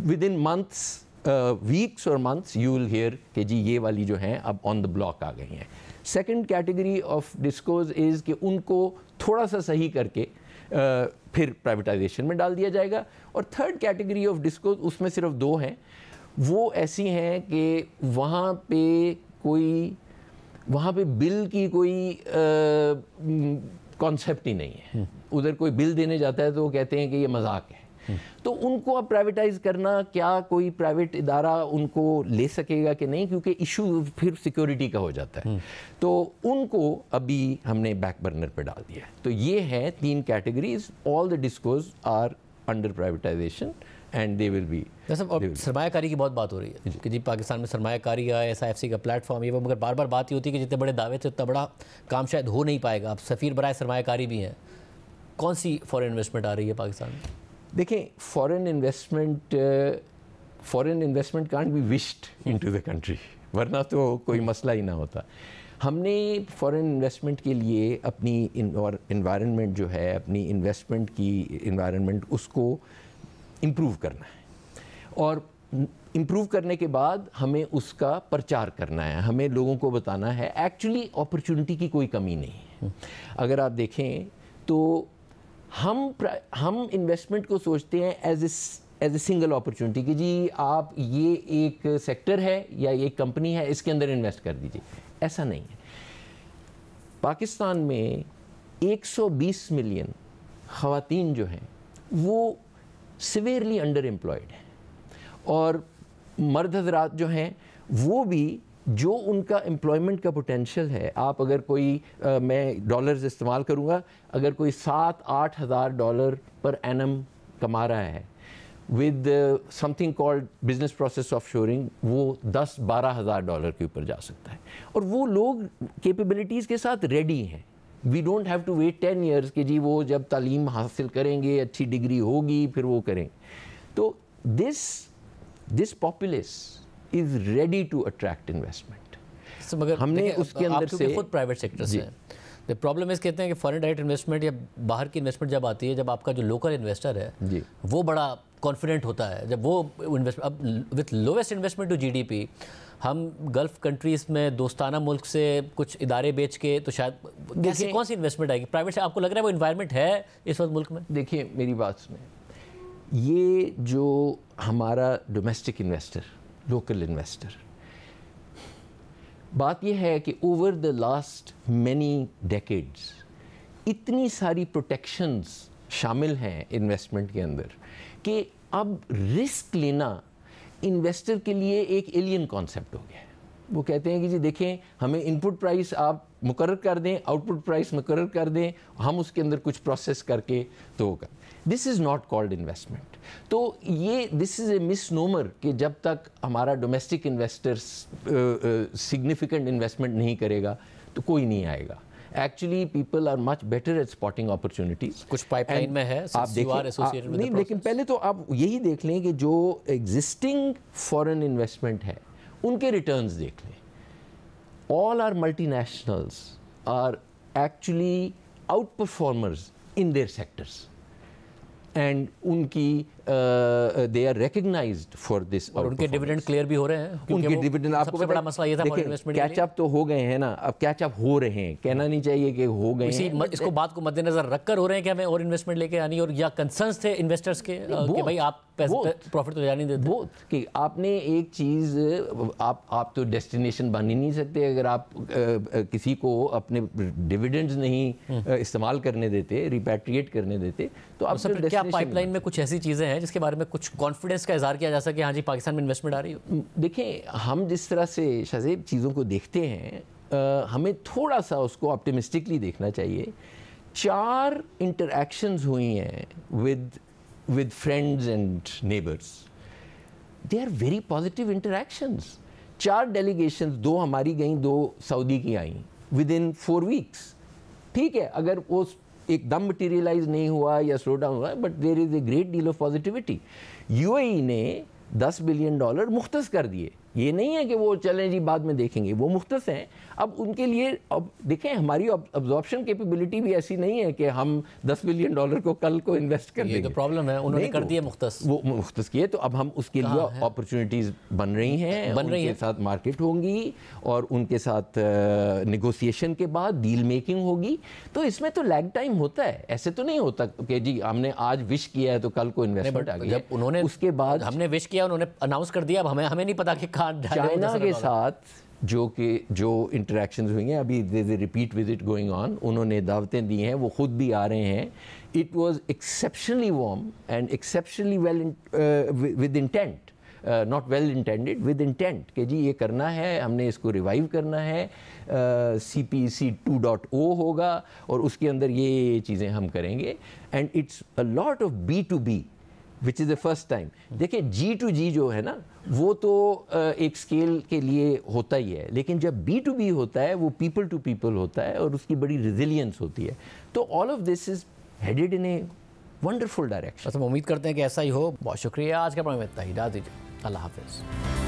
विद इन मंथ्स, वीक्स और मंथ्स यू विल हियर कि जी ये वाली जो हैं अब ऑन द ब्लॉक आ गई हैं। Second category of discoms is कि उनको थोड़ा सा सही करके फिर प्राइवेटाइजेशन में डाल दिया जाएगा। और थर्ड कैटेगरी ऑफ डिस्कोज, उसमें सिर्फ 2 हैं। वो ऐसी हैं कि वहाँ पे बिल की कोई कॉन्सेप्ट ही नहीं है। उधर कोई बिल देने जाता है तो वो कहते हैं कि ये मजाक है। तो उनको अब प्राइवेटाइज करना, क्या कोई प्राइवेट इदारा उनको ले सकेगा कि नहीं, क्योंकि इशू फिर सिक्योरिटी का हो जाता है। तो उनको अभी हमने बैक बर्नर पे डाल दिया। तो ये हैं 3 categories. All the discos are under privatization and they will be. सरमायाकारी की बहुत बात हो रही है कि जी पाकिस्तान में सरमायाकारी का SIFC का प्लेटफॉर्म ये वो, मगर बार बार बात ये होती है कि जितने बड़े दावे थे उतना बड़ा काम शायद हो नहीं पाएगा। आप सफ़ीर बराए सरमायाकारी भी हैं। कौन सी फॉरेन इन्वेस्टमेंट आ रही है पाकिस्तान में? देखिए, foreign investment can't be wished into the country, वरना तो कोई मसला ही ना होता। हमने फॉरेन इन्वेस्टमेंट के लिए अपनी इन्वायरमेंट जो है, अपनी इन्वेस्टमेंट की इन्वायरमेंट, उसको इम्प्रूव करना है। और इम्प्रूव करने के बाद हमें उसका प्रचार करना है, हमें लोगों को बताना है एक्चुअली अपॉर्चुनिटी की कोई कमी नहीं है। अगर आप देखें तो हम इन्वेस्टमेंट को सोचते हैं एज ए सिंगल अपॉर्चुनिटी कि जी आप ये एक सेक्टर है या ये एक कंपनी है, इसके अंदर इन्वेस्ट कर दीजिए। ऐसा नहीं है। पाकिस्तान में 120 मिलियन ख़वातीन जो हैं वो सिवियरली अंडर एम्प्लॉयड हैं, और मर्द हज़रात जो हैं वो भी, जो उनका एम्प्लॉयमेंट का पोटेंशियल है, आप अगर कोई मैं डॉलर्स इस्तेमाल करूँगा, अगर कोई 7-8 हज़ार डॉलर पर एनम कमा रहा है with something called business process of shoring, वो 10-12 हज़ार डॉलर के ऊपर जा सकता है। और वो लोग कैपेबिलिटीज़ के साथ रेडी हैं। We don't have to wait 10 years कि जी वो जब तालीम हासिल करेंगे, अच्छी डिग्री होगी, फिर वो करेंगे। तो this populace is ready to attract investment. मगर हमने उसके अंदर से खुद प्राइवेट सेक्टर से द प्रॉब्लम इस कहते हैं कि फॉरेन डायरेक्ट इन्वेस्टमेंट या बाहर की इन्वेस्टमेंट जब आती है, जब आपका जो लोकल इन्वेस्टर है जी वो बड़ा कॉन्फिडेंट होता है, जब वो इन्वेस्ट, अब with lowest investment to GDP हम गल्फ कंट्रीज़ में दोस्ताना मुल्क से कुछ इदारे बेच के, तो शायद कैसे कौन सी इन्वेस्टमेंट आएगी प्राइवेट से? आपको लग रहा है वो इन्वायरमेंट है इस वक्त मुल्क में? देखिए मेरी बात सुने, ये जो हमारा डोमेस्टिक इन्वेस्टर, लोकल इन्वेस्टर, बात यह है कि over the last many decades इतनी सारी प्रोटेक्शंस शामिल हैं इन्वेस्टमेंट के अंदर कि अब रिस्क लेना इन्वेस्टर के लिए एक एलियन कॉन्सेप्ट हो गया है। वो कहते हैं कि जी देखें, हमें इनपुट प्राइस आप मुकर्रर कर दें, आउटपुट प्राइस मुकर्रर कर दें, हम उसके अंदर कुछ प्रोसेस करके तो होगा। This is not called investment. तो ये दिस इज़ ए मिसनोमर कि जब तक हमारा डोमेस्टिक इन्वेस्टर्स सिग्निफिकेंट इन्वेस्टमेंट नहीं करेगा तो कोई नहीं आएगा। Actually people are much better at spotting opportunities. कुछ पाइपलाइन में है, आप देखें नहीं, लेकिन पहले तो आप यही देख लें कि जो एग्जिस्टिंग फॉरेन इन्वेस्टमेंट है उनके रिटर्न्स देख लें। All are multinationals are actually outperformers in their sectors and उनकी they are recognized for this. और उनके डिविडेंड क्लियर भी हो रहे हैं, उनके डिविडेंड आपको सबसे बड़ा मसला ये था इन्वेस्टमेंट। कैचअप तो हो गए हैं ना, अब कैचअप हो रहे हैं, कहना नहीं चाहिए कि हो गए हैं। इसको बात को मद्देनजर रखकर हो रहे हैं कि हमें और इन्वेस्टमेंट लेके आनी, और या कंसर्न्स थे इन्वेस्टर्स के कि भाई आप प्रॉफिट तो जाने देते। वो कि आपने एक चीज़ आप तो डेस्टिनेशन बन ही नहीं सकते अगर आप किसी को अपने डिविडेंड्स नहीं इस्तेमाल करने देते, रिपैट्रिएट करने देते, तो आप क्या पाइपलाइन में कुछ ऐसी चीज़ें हैं जिसके बारे में कुछ कॉन्फिडेंस का इजहार किया जा सके, हाँ जी पाकिस्तान में इन्वेस्टमेंट आ रही हो? देखें, हम जिस तरह से शाज़ेब चीज़ों को देखते हैं, हमें थोड़ा सा उसको ऑप्टिमिस्टिकली देखना चाहिए। 4 इंटरैक्शंस हुई हैं with friends and neighbors. They are very positive interactions. 4 delegations, 2 हमारी गई, 2 सऊदी की आई within 4 weeks. ठीक है, अगर वो एकदम मटीरियलाइज नहीं हुआ या स्लो डाउन हुआ, but there is a great deal of positivity. UAE ने $10 बिलियन मुख्तस कर दिए। ये नहीं है कि वो चलें जी बाद में देखेंगे, वो मुख्तस हैं। अब उनके लिए, अब देखें हमारी अब्जॉर्प्शन कैपेबिलिटी भी ऐसी नहीं है कि हम $10 बिलियन को कल को इन्वेस्ट कर देंगे। ये तो प्रॉब्लम है, उन्होंने कर दिया मुख्तस, वो मुख्तस किए, तो अब हम उसके लिए अपॉर्चुनिटीज़ बन रही हैं, उनके साथ मार्केट होंगी और उनके साथ नेगोशिएशन के बाद डील मेकिंग होगी। तो इसमें तो लैग टाइम होता है, ऐसे तो नहीं होता कि जी हमने आज विश किया है तो कल को इन्वेस्टमेंट आ गई। जब उन्होंने उसके बाद हमने विश किया, उन्होंने अनाउंस कर दिया, अब हमें नहीं पता कि चाइना के साथ जो इंटरेक्शंस हुई हैं, अभी रिपीट विजिट गोइंग ऑन, उन्होंने दावतें दी हैं, वो खुद भी आ रहे हैं। It was exceptionally warm and exceptionally well with intent, not well intended, with intent कि जी ये करना है, हमने इसको रिवाइव करना है, CPEC 2.0 होगा और उसके अंदर ये चीज़ें हम करेंगे। And it's a lot of B2B which is the first time. देखिए G2G जो है ना, वो तो एक स्केल के लिए होता ही है, लेकिन जब B2B होता है वो पीपल टू पीपल होता है और उसकी बड़ी रेजिलियंस होती है। तो all of this is headed in a wonderful direction. हम उम्मीद करते हैं कि ऐसा ही हो। बहुत शुक्रिया, आज का प्रोग्राम इतना ही, इजाज़त दीजिए, अल्लाह हाफिज़।